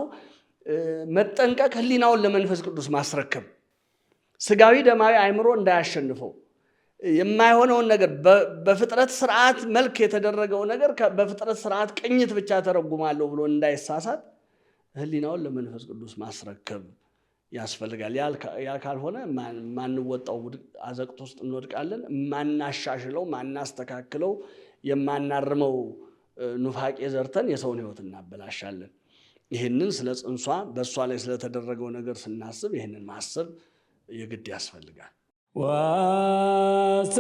መጠንቀቅ፣ ህሊናውን ለመንፈስ ቅዱስ ማስረከብ፣ ስጋዊ ደማዊ አእምሮ እንዳያሸንፈው፣ የማይሆነውን ነገር በፍጥረት ስርዓት መልክ የተደረገው ነገር በፍጥረት ስርዓት ቅኝት ብቻ ተረጉማለሁ ብሎ እንዳይሳሳት ህሊናውን ለመንፈስ ቅዱስ ማስረከብ ያስፈልጋል። ያ ካልሆነ ማንወጣው አዘቅት ውስጥ እንወድቃለን። ማናሻሽለው፣ ማናስተካክለው፣ የማናርመው ኑፋቄ ዘርተን የሰውን ህይወት እናበላሻለን። ይህንን ስለ ፅንሷ በእሷ ላይ ስለተደረገው ነገር ስናስብ ይህንን ማሰብ የግድ ያስፈልጋል። ዋስራ